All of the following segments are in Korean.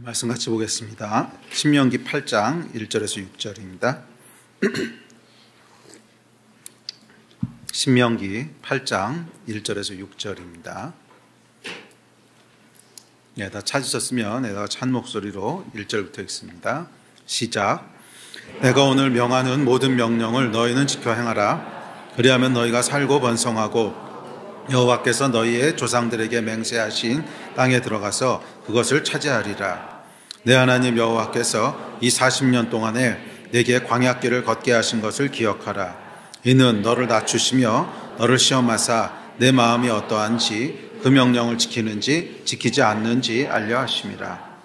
말씀 같이 보겠습니다. 신명기 8장 1절에서 6절입니다. 신명기 8장 1절에서 6절입니다. 다 찾으셨으면 내가 찬 목소리로 1절부터 읽습니다. 시작. 내가 오늘 명하는 모든 명령을 너희는 지켜 행하라. 그리하면 너희가 살고 번성하고 여호와께서 너희의 조상들에게 맹세하신 땅에 들어가서 그것을 차지하리라. 내 하나님 여호와께서 이 40년 동안에 내게 광야길을 걷게 하신 것을 기억하라. 이는 너를 낮추시며 너를 시험하사 내 마음이 어떠한지 그 명령을 지키는지 지키지 않는지 알려 하심이라.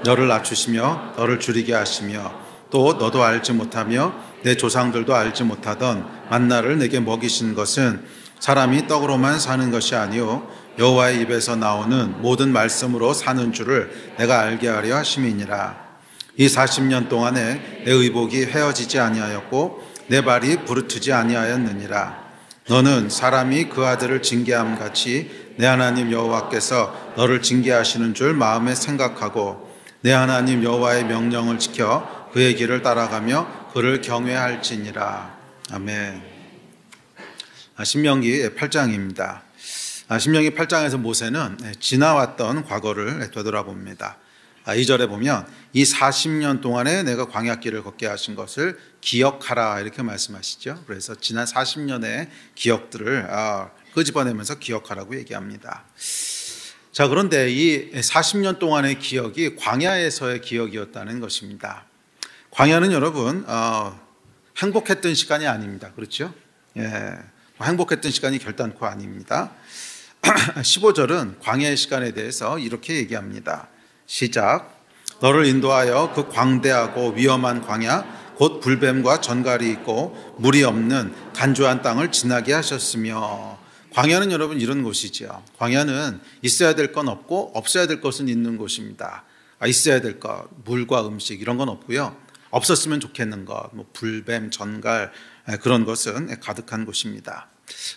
너를 낮추시며 너를 줄이게 하시며 또 너도 알지 못하며 내 조상들도 알지 못하던 만나를 내게 먹이신 것은 사람이 떡으로만 사는 것이 아니요 여호와의 입에서 나오는 모든 말씀으로 사는 줄을 내가 알게 하려 하심이니라. 이 40년 동안에 내 의복이 헤어지지 아니하였고 내 발이 부르트지 아니하였느니라. 너는 사람이 그 아들을 징계함 같이 내 하나님 여호와께서 너를 징계하시는 줄 마음에 생각하고 내 하나님 여호와의 명령을 지켜 그의 길을 따라가며 그를 경외할지니라. 아멘. 신명기 8장입니다. 신명기 8장에서 모세는 지나왔던 과거를 되돌아봅니다. 2절에 보면 이 40년 동안에 내가 광야길을 걷게 하신 것을 기억하라 이렇게 말씀하시죠. 그래서 지난 40년의 기억들을 끄집어내면서 기억하라고 얘기합니다. 자, 그런데 이 40년 동안의 기억이 광야에서의 기억이었다는 것입니다. 광야는 여러분 행복했던 시간이 아닙니다. 그렇죠? 행복했던 시간이 결단코 아닙니다. 15절은 광야의 시간에 대해서 이렇게 얘기합니다. 시작. 너를 인도하여 그 광대하고 위험한 광야 곧 불뱀과 전갈이 있고 물이 없는 간조한 땅을 지나게 하셨으며. 광야는 여러분 이런 곳이죠. 광야는 있어야 될 건 없고 없어야 될 것은 있는 곳입니다. 있어야 될 것, 물과 음식 이런 건 없고요. 없었으면 좋겠는 것, 불뱀, 전갈 그런 것은 가득한 곳입니다.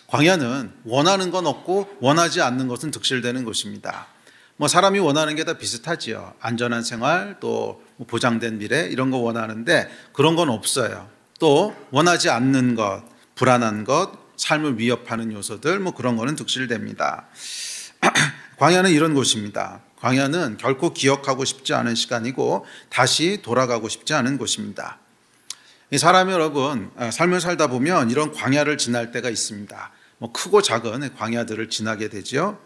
광야는 원하는 건 없고 원하지 않는 것은 득실되는 곳입니다. 사람이 원하는 게 다 비슷하지요. 안전한 생활, 또 보장된 미래 이런 거 원하는데 그런 건 없어요. 또 원하지 않는 것, 불안한 것, 삶을 위협하는 요소들 그런 거는 득실됩니다. 광야는 이런 곳입니다. 광야는 결코 기억하고 싶지 않은 시간이고 다시 돌아가고 싶지 않은 곳입니다. 사람이 여러분 삶을 살다 보면 이런 광야를 지날 때가 있습니다. 크고 작은 광야들을 지나게 되죠.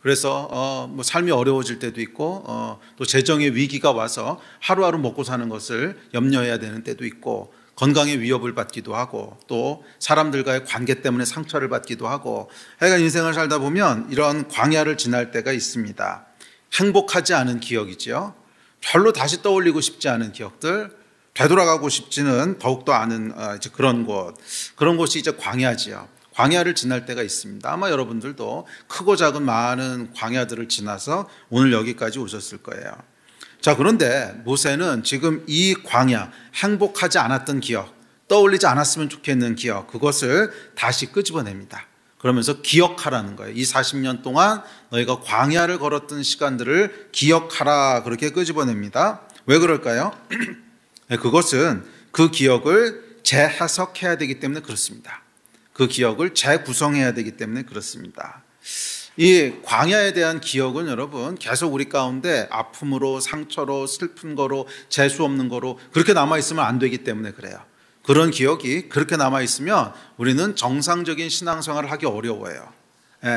그래서 삶이 어려워질 때도 있고 또 재정의 위기가 와서 하루하루 먹고 사는 것을 염려해야 되는 때도 있고 건강의 위협을 받기도 하고 또 사람들과의 관계 때문에 상처를 받기도 하고 하여간 인생을 살다 보면 이런 광야를 지날 때가 있습니다. 행복하지 않은 기억이죠. 별로 다시 떠올리고 싶지 않은 기억들, 되돌아가고 싶지는 더욱더 않은 그런 곳, 그런 곳이 이제 광야지요. 광야를 지날 때가 있습니다. 아마 여러분들도 크고 작은 많은 광야들을 지나서 오늘 여기까지 오셨을 거예요. 자, 그런데 모세는 지금 이 광야, 행복하지 않았던 기억, 떠올리지 않았으면 좋겠는 기억, 그것을 다시 끄집어냅니다. 그러면서 기억하라는 거예요. 이 40년 동안 너희가 광야를 걸었던 시간들을 기억하라, 그렇게 끄집어냅니다. 왜 그럴까요? 그것은 그 기억을 재해석해야 되기 때문에 그렇습니다. 그 기억을 재구성해야 되기 때문에 그렇습니다. 이 광야에 대한 기억은 여러분 계속 우리 가운데 아픔으로, 상처로, 슬픈 거로, 재수 없는 거로 그렇게 남아있으면 안 되기 때문에 그래요. 그런 기억이 그렇게 남아있으면 우리는 정상적인 신앙생활을 하기 어려워요.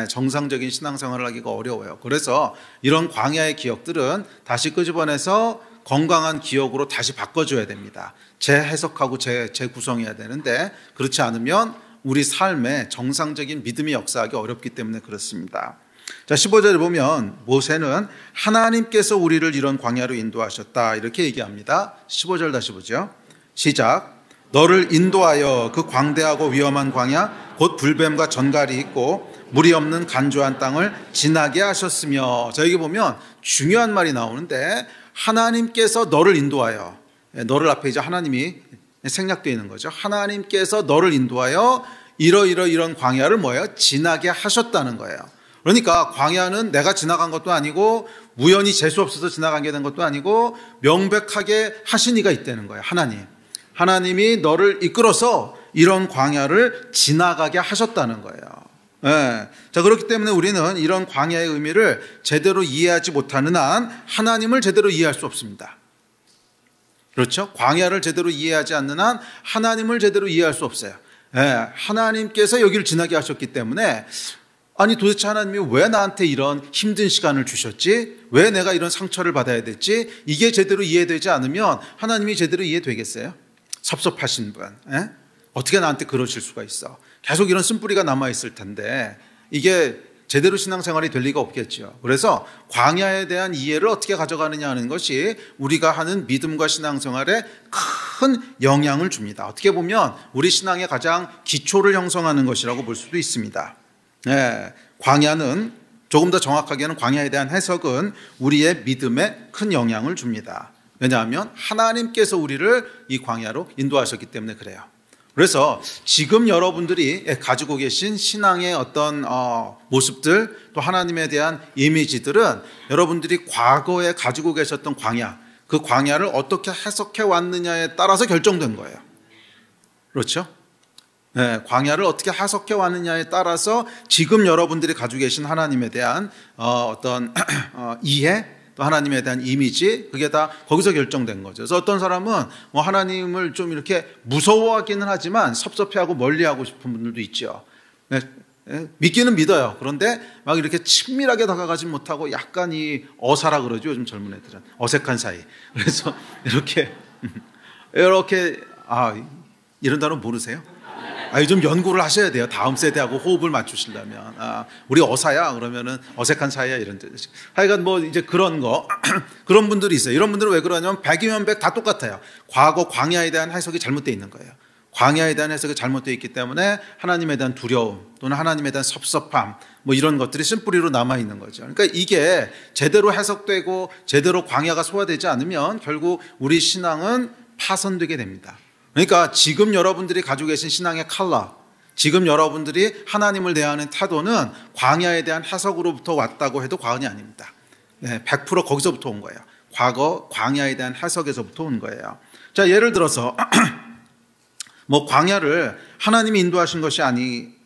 정상적인 신앙생활을 하기가 어려워요. 그래서 이런 광야의 기억들은 다시 끄집어내서 건강한 기억으로 다시 바꿔줘야 됩니다. 재해석하고 재구성해야 되는데 그렇지 않으면 우리 삶에 정상적인 믿음이 역사하기 어렵기 때문에 그렇습니다. 자, 15절에 보면 모세는 하나님께서 우리를 이런 광야로 인도하셨다 이렇게 얘기합니다. 15절 다시 보죠. 시작. 너를 인도하여 그 광대하고 위험한 광야 곧 불뱀과 전갈이 있고 물이 없는 간조한 땅을 지나게 하셨으며. 자, 여기 보면 중요한 말이 나오는데 하나님께서 너를 인도하여, 너를 앞에 이제 하나님이 생략되어 있는 거죠. 하나님께서 너를 인도하여 이런 광야를 뭐예요? 지나게 하셨다는 거예요. 그러니까 광야는 내가 지나간 것도 아니고 우연히 재수 없어서 지나간 게 된 것도 아니고 명백하게 하신 이가 있다는 거예요. 하나님이 너를 이끌어서 이런 광야를 지나가게 하셨다는 거예요. 네. 자, 그렇기 때문에 우리는 이런 광야의 의미를 제대로 이해하지 못하는 한 하나님을 제대로 이해할 수 없습니다. 그렇죠? 광야를 제대로 이해하지 않는 한 하나님을 제대로 이해할 수 없어요. 네. 하나님께서 여기를 지나게 하셨기 때문에 아니 도대체 하나님이 왜 나한테 이런 힘든 시간을 주셨지? 왜 내가 이런 상처를 받아야 됐지? 이게 제대로 이해되지 않으면 하나님이 제대로 이해되겠어요? 섭섭하신 분, 에? 어떻게 나한테 그러실 수가 있어? 계속 이런 쓴뿌리가 남아있을 텐데 이게 제대로 신앙생활이 될 리가 없겠죠. 그래서 광야에 대한 이해를 어떻게 가져가느냐 하는 것이 우리가 하는 믿음과 신앙생활에 큰 영향을 줍니다. 어떻게 보면 우리 신앙의 가장 기초를 형성하는 것이라고 볼 수도 있습니다. 네, 광야는 조금 더 정확하게는 광야에 대한 해석은 우리의 믿음에 큰 영향을 줍니다. 왜냐하면 하나님께서 우리를 이 광야로 인도하셨기 때문에 그래요. 그래서 지금 여러분들이 가지고 계신 신앙의 어떤 모습들 또 하나님에 대한 이미지들은 여러분들이 과거에 가지고 계셨던 광야, 그 광야를 어떻게 해석해 왔느냐에 따라서 결정된 거예요. 그렇죠? 네, 광야를 어떻게 해석해 왔느냐에 따라서 지금 여러분들이 가지고 계신 하나님에 대한 어떤 이해 또 하나님에 대한 이미지 그게 다 거기서 결정된 거죠. 그래서 어떤 사람은 뭐 하나님을 좀 이렇게 무서워하기는 하지만 섭섭해하고 멀리하고 싶은 분들도 있죠. 네, 믿기는 믿어요. 그런데 막 이렇게 친밀하게 다가가지 못하고 약간 이 어사라 그러죠. 요즘 젊은 애들은 어색한 사이. 그래서 이렇게 이런 단어 모르세요? 요즘 연구를 하셔야 돼요. 다음 세대하고 호흡을 맞추시려면. 우리 어사야? 그러면은 어색한 사이야? 이런 뜻. 하여간 뭐 이제 그런 거. 그런 분들이 있어요. 이런 분들은 왜 그러냐면 100이면 100 다 똑같아요. 과거 광야에 대한 해석이 잘못되어 있는 거예요. 광야에 대한 해석이 잘못되어 있기 때문에 하나님에 대한 두려움 또는 하나님에 대한 섭섭함 뭐 이런 것들이 쓴뿌리로 남아있는 거죠. 그러니까 이게 제대로 해석되고 제대로 광야가 소화되지 않으면 결국 우리 신앙은 파손되게 됩니다. 그러니까 지금 여러분들이 가지고 계신 신앙의 컬러, 지금 여러분들이 하나님을 대하는 태도는 광야에 대한 해석으로부터 왔다고 해도 과언이 아닙니다. 100% 거기서부터 온 거예요. 과거 광야에 대한 해석에서부터 온 거예요. 자, 예를 들어서 뭐 광야를 하나님이 인도하신 것이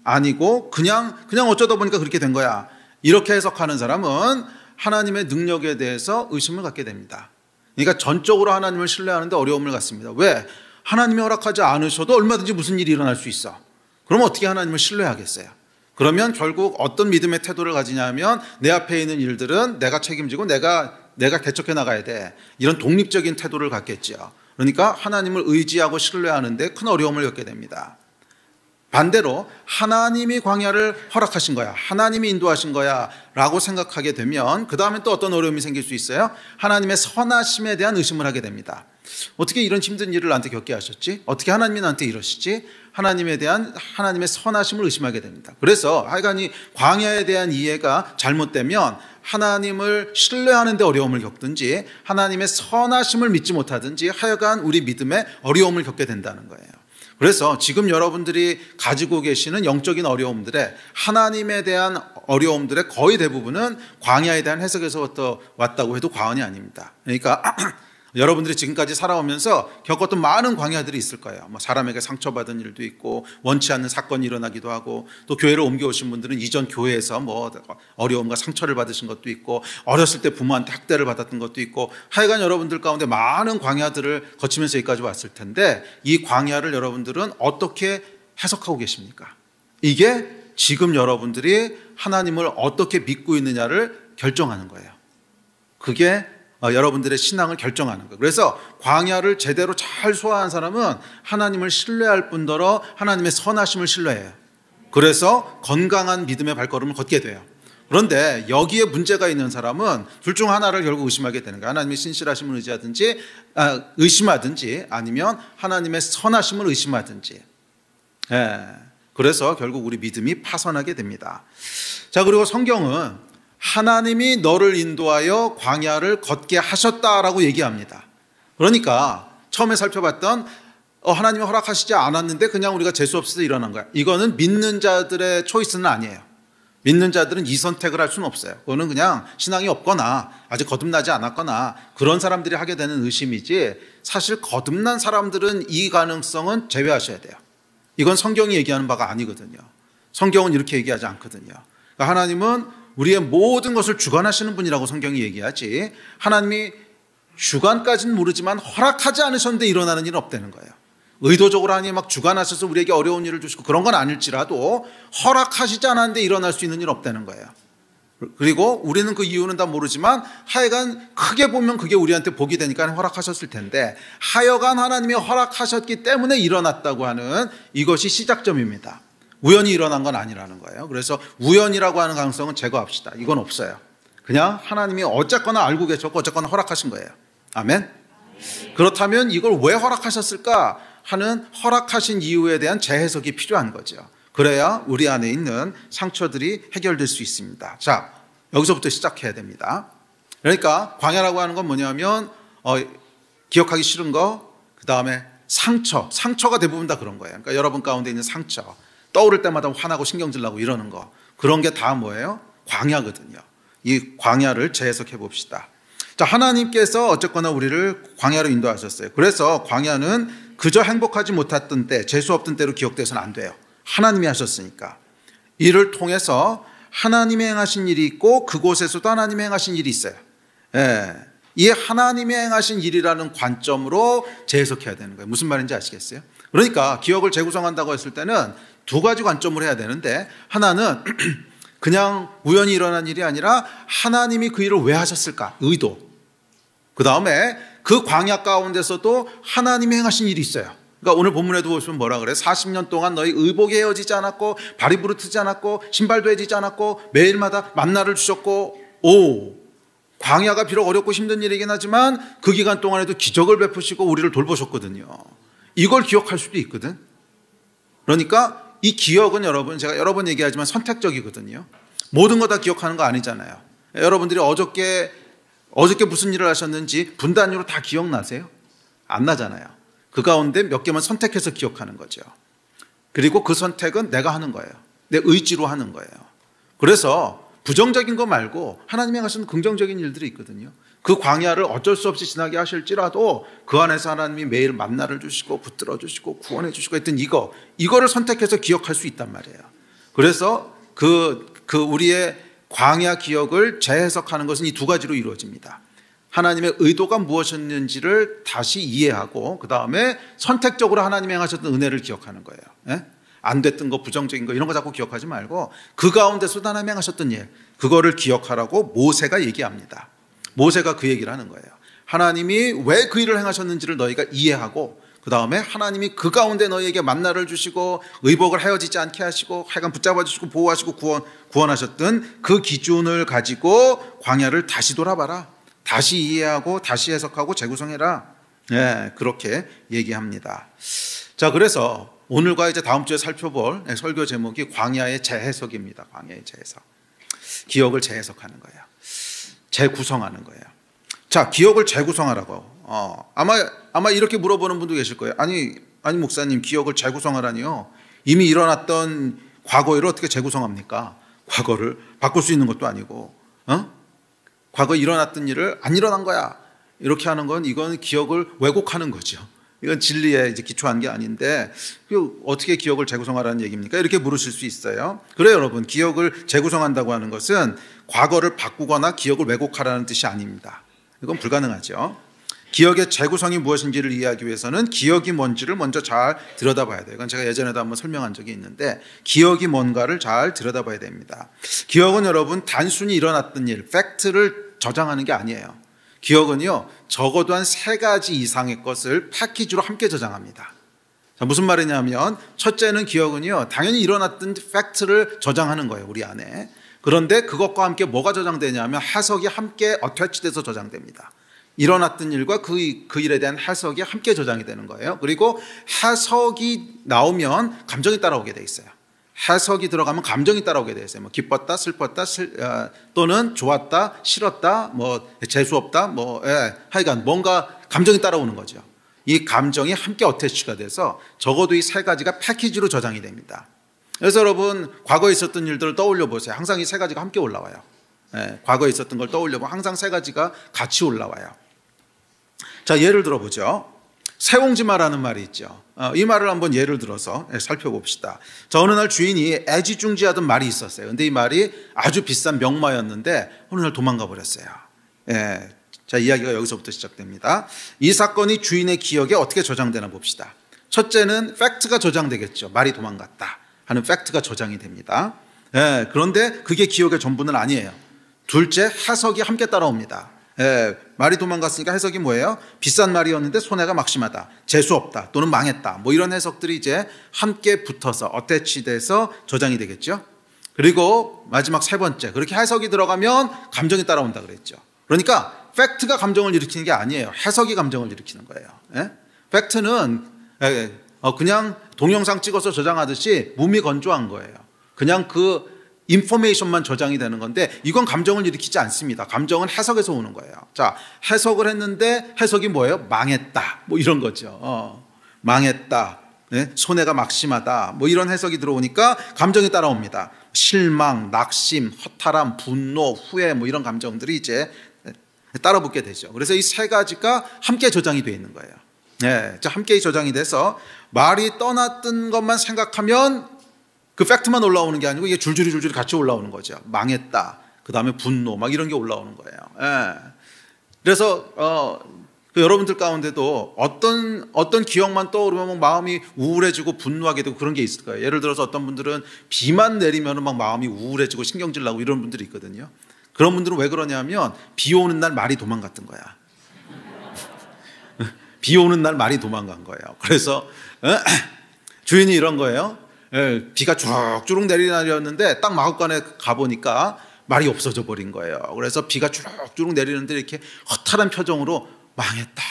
아니고 그냥 어쩌다 보니까 그렇게 된 거야. 이렇게 해석하는 사람은 하나님의 능력에 대해서 의심을 갖게 됩니다. 그러니까 전적으로 하나님을 신뢰하는데 어려움을 갖습니다. 왜? 하나님이 허락하지 않으셔도 얼마든지 무슨 일이 일어날 수 있어. 그럼 어떻게 하나님을 신뢰하겠어요? 그러면 결국 어떤 믿음의 태도를 가지냐면 내 앞에 있는 일들은 내가 책임지고 내가 개척해 나가야 돼. 이런 독립적인 태도를 갖겠죠. 그러니까 하나님을 의지하고 신뢰하는데 큰 어려움을 겪게 됩니다. 반대로 하나님이 광야를 허락하신 거야, 하나님이 인도하신 거야 라고 생각하게 되면 그 다음에 또 어떤 어려움이 생길 수 있어요? 하나님의 선하심에 대한 의심을 하게 됩니다. 어떻게 이런 힘든 일을 나한테 겪게 하셨지? 어떻게 하나님이 나한테 이러시지? 하나님에 대한 하나님의 선하심을 의심하게 됩니다. 그래서 하여간 이 광야에 대한 이해가 잘못되면 하나님을 신뢰하는 데 어려움을 겪든지 하나님의 선하심을 믿지 못하든지 하여간 우리 믿음에 어려움을 겪게 된다는 거예요. 그래서 지금 여러분들이 가지고 계시는 영적인 어려움들에 하나님에 대한 어려움들의 거의 대부분은 광야에 대한 해석에서부터 왔다고 해도 과언이 아닙니다. 그러니까 여러분들이 지금까지 살아오면서 겪었던 많은 광야들이 있을 거예요. 뭐 사람에게 상처받은 일도 있고 원치 않는 사건이 일어나기도 하고 또 교회를 옮겨오신 분들은 이전 교회에서 뭐 어려움과 상처를 받으신 것도 있고 어렸을 때 부모한테 학대를 받았던 것도 있고 하여간 여러분들 가운데 많은 광야들을 거치면서 여기까지 왔을 텐데 이 광야를 여러분들은 어떻게 해석하고 계십니까? 이게 지금 여러분들이 하나님을 어떻게 믿고 있느냐를 결정하는 거예요. 그게 여러분들의 신앙을 결정하는 거예요. 그래서 광야를 제대로 잘 소화한 사람은 하나님을 신뢰할 뿐더러 하나님의 선하심을 신뢰해요. 그래서 건강한 믿음의 발걸음을 걷게 돼요. 그런데 여기에 문제가 있는 사람은 둘 중 하나를 결국 의심하게 되는 거예요. 하나님의 신실하심을 의심하든지 아니면 하나님의 선하심을 의심하든지. 그래서 결국 우리 믿음이 파손하게 됩니다. 자, 그리고 성경은 하나님이 너를 인도하여 광야를 걷게 하셨다라고 얘기합니다. 그러니까 처음에 살펴봤던 하나님이 허락하시지 않았는데 그냥 우리가 재수 없어서 일어난 거야. 이거는 믿는 자들의 초이스는 아니에요. 믿는 자들은 이 선택을 할 수는 없어요. 그거는 그냥 신앙이 없거나 아직 거듭나지 않았거나 그런 사람들이 하게 되는 의심이지, 사실 거듭난 사람들은 이 가능성은 제외하셔야 돼요. 이건 성경이 얘기하는 바가 아니거든요. 성경은 이렇게 얘기하지 않거든요. 그러니까 하나님은 우리의 모든 것을 주관하시는 분이라고 성경이 얘기하지, 하나님이 주관까지는 모르지만 허락하지 않으셨는데 일어나는 일은 없다는 거예요. 의도적으로 하나님이 막 주관하셔서 우리에게 어려운 일을 주시고 그런 건 아닐지라도 허락하시지 않았는데 일어날 수 있는 일 없다는 거예요. 그리고 우리는 그 이유는 다 모르지만 하여간 크게 보면 그게 우리한테 복이 되니까 허락하셨을 텐데, 하여간 하나님이 허락하셨기 때문에 일어났다고 하는 이것이 시작점입니다. 우연히 일어난 건 아니라는 거예요. 그래서 우연이라고 하는 가능성은 제거합시다. 이건 없어요. 그냥 하나님이 어쨌거나 알고 계셨고 어쨌거나 허락하신 거예요. 아멘. 그렇다면 이걸 왜 허락하셨을까 하는 허락하신 이유에 대한 재해석이 필요한 거죠. 그래야 우리 안에 있는 상처들이 해결될 수 있습니다. 자, 여기서부터 시작해야 됩니다. 그러니까 광야라고 하는 건 뭐냐면 기억하기 싫은 거, 그 다음에 상처가 대부분 다 그런 거예요. 그러니까 여러분 가운데 있는 상처, 떠오를 때마다 화나고 신경질 나고 이러는 거, 그런 게 다 뭐예요? 광야거든요. 이 광야를 재해석해 봅시다. 자, 하나님께서 어쨌거나 우리를 광야로 인도하셨어요. 그래서 광야는 그저 행복하지 못했던 때, 재수 없던 때로 기억돼서는 안 돼요. 하나님이 하셨으니까. 이를 통해서 하나님이 행하신 일이 있고 그곳에서도 하나님이 행하신 일이 있어요. 예. 이 하나님이 행하신 일이라는 관점으로 재해석해야 되는 거예요. 무슨 말인지 아시겠어요? 그러니까 기억을 재구성한다고 했을 때는 두 가지 관점으로 해야 되는데, 하나는 그냥 우연히 일어난 일이 아니라 하나님이 그 일을 왜 하셨을까? 의도. 그 다음에 그 광야 가운데서도 하나님이 행하신 일이 있어요. 그러니까 오늘 본문에도 보시면 뭐라 그래요? 40년 동안 너희 의복이 헤어지지 않았고 발이 부르트지 않았고 신발도 헤어지지 않았고 매일마다 만나를 주셨고, 광야가 비록 어렵고 힘든 일이긴 하지만 그 기간 동안에도 기적을 베푸시고 우리를 돌보셨거든요. 이걸 기억할 수도 있거든. 그러니까 이 기억은 여러분, 제가 여러 번 얘기하지만 선택적이거든요. 모든 거 다 기억하는 거 아니잖아요. 여러분들이 어저께 무슨 일을 하셨는지 분단위로 다 기억나세요? 안 나잖아요. 그 가운데 몇 개만 선택해서 기억하는 거죠. 그리고 그 선택은 내가 하는 거예요. 내 의지로 하는 거예요. 그래서 부정적인 거 말고 하나님이 하시는 긍정적인 일들이 있거든요. 그 광야를 어쩔 수 없이 지나게 하실지라도 그 안에서 하나님이 매일 만나를 주시고 붙들어 주시고 구원해 주시고 했던 이거를 선택해서 기억할 수 있단 말이에요. 그래서 그 우리의 광야 기억을 재해석하는 것은 이 두 가지로 이루어집니다. 하나님의 의도가 무엇이었는지를 다시 이해하고 그 다음에 선택적으로 하나님이 행하셨던 은혜를 기억하는 거예요. 예? 안 됐던 거, 부정적인 거 이런 거 자꾸 기억하지 말고 그 가운데서도 하나님이 행하셨던 일, 그거를 기억하라고 모세가 얘기합니다. 모세가 그 얘기를 하는 거예요. 하나님이 왜 그 일을 행하셨는지를 너희가 이해하고 그 다음에 하나님이 그 가운데 너희에게 만나를 주시고 의복을 헤어지지 않게 하시고 하여간 붙잡아 주시고 보호하시고 구원하셨던 그 기준을 가지고 광야를 다시 돌아봐라. 다시 이해하고 다시 해석하고 재구성해라. 네, 그렇게 얘기합니다. 자, 그래서 오늘과 이제 다음 주에 살펴볼 설교 제목이 광야의 재해석입니다. 광야의 재해석. 기억을 재해석하는 거예요. 재구성하는 거예요. 자, 기억을 재구성하라고. 아마 이렇게 물어보는 분도 계실 거예요. 아니 목사님, 기억을 재구성하라니요. 이미 일어났던 과거 일을 어떻게 재구성합니까? 과거를 바꿀 수 있는 것도 아니고, 과거에 일어났던 일을 안 일어난 거야. 이렇게 하는 건 이건 기억을 왜곡하는 거죠. 이건 진리에 이제 기초한 게 아닌데 어떻게 기억을 재구성하라는 얘기입니까? 이렇게 물으실 수 있어요. 그래요, 여러분. 기억을 재구성한다고 하는 것은 과거를 바꾸거나 기억을 왜곡하라는 뜻이 아닙니다. 이건 불가능하죠. 기억의 재구성이 무엇인지를 이해하기 위해서는 기억이 뭔지를 먼저 잘 들여다봐야 돼요. 이건 제가 예전에도 한번 설명한 적이 있는데 기억이 뭔가를 잘 들여다봐야 됩니다. 기억은 여러분 단순히 일어났던 일, 팩트를 저장하는 게 아니에요. 기억은요, 적어도 한 3가지 이상의 것을 패키지로 함께 저장합니다. 자, 무슨 말이냐면 첫째는 기억은요, 당연히 일어났던 팩트를 저장하는 거예요, 우리 안에. 그런데 그것과 함께 뭐가 저장되냐면 해석이 함께 어태치돼서 저장됩니다. 일어났던 일과 그 일에 대한 해석이 함께 저장이 되는 거예요. 그리고 해석이 나오면 감정이 따라오게 돼 있어요. 해석이 들어가면 감정이 따라오게 돼 있어요. 뭐 기뻤다, 슬펐다, 또는 좋았다, 싫었다, 뭐 재수없다, 하여간 뭔가 감정이 따라오는 거죠. 이 감정이 함께 어태치가 돼서 적어도 이 3가지가 패키지로 저장이 됩니다. 그래서 여러분 과거에 있었던 일들을 떠올려 보세요. 항상 이 세 가지가 함께 올라와요. 과거에 있었던 걸 떠올려 보면 항상 세 가지가 같이 올라와요. 자, 예를 들어보죠. 새옹지마라는 말이 있죠. 이 말을 한번 예를 들어서 살펴봅시다. 자, 어느 날 주인이 애지중지하던 말이 있었어요. 근데 이 말이 아주 비싼 명마였는데 어느 날 도망가 버렸어요. 자, 이야기가 여기서부터 시작됩니다. 이 사건이 주인의 기억에 어떻게 저장되나 봅시다. 첫째는 팩트가 저장되겠죠. 말이 도망갔다 하는 팩트가 저장이 됩니다. 그런데 그게 기억의 전부는 아니에요. 둘째, 해석이 함께 따라옵니다. 말이 도망갔으니까 해석이 뭐예요? 비싼 말이었는데 손해가 막심하다, 재수없다, 또는 망했다, 뭐 이런 해석들이 이제 함께 붙어서 어태치돼서 저장이 되겠죠. 그리고 마지막 세 번째, 그렇게 해석이 들어가면 감정이 따라온다 그랬죠. 그러니까 팩트가 감정을 일으키는 게 아니에요. 해석이 감정을 일으키는 거예요. 팩트는 그냥 동영상 찍어서 저장하듯이 무미건조한 거예요. 그냥 그 인포메이션만 저장이 되는 건데 이건 감정을 일으키지 않습니다. 감정은 해석에서 오는 거예요. 자, 해석을 했는데 해석이 뭐예요? 망했다, 뭐 이런 거죠. 망했다, 손해가 막심하다, 뭐 이런 해석이 들어오니까 감정이 따라옵니다. 실망, 낙심, 허탈함, 분노, 후회, 뭐 이런 감정들이 이제 따라붙게 되죠. 그래서 이 세 가지가 함께 저장이 되어 있는 거예요. 함께 저장이 돼서 말이 떠났던 것만 생각하면 그 팩트만 올라오는 게 아니고 이게 줄줄이 같이 올라오는 거죠. 망했다, 그 다음에 분노, 막 이런 게 올라오는 거예요. 그래서 여러분들 가운데도 어떤 기억만 떠오르면 마음이 우울해지고 분노하게 되고 그런 게 있을 거예요. 예를 들어서 어떤 분들은 비만 내리면 막 마음이 우울해지고 신경질 나고 이런 분들이 있거든요. 그런 분들은 왜 그러냐면 비 오는 날 말이 도망갔던 거야. 비 오는 날 말이 도망간 거예요. 그래서 주인이 이런 거예요. 비가 주룩주룩 내리는 날이었는데 딱 마구간에 가보니까 말이 없어져 버린 거예요. 그래서 비가 주룩주룩 내리는데 이렇게 허탈한 표정으로 망했다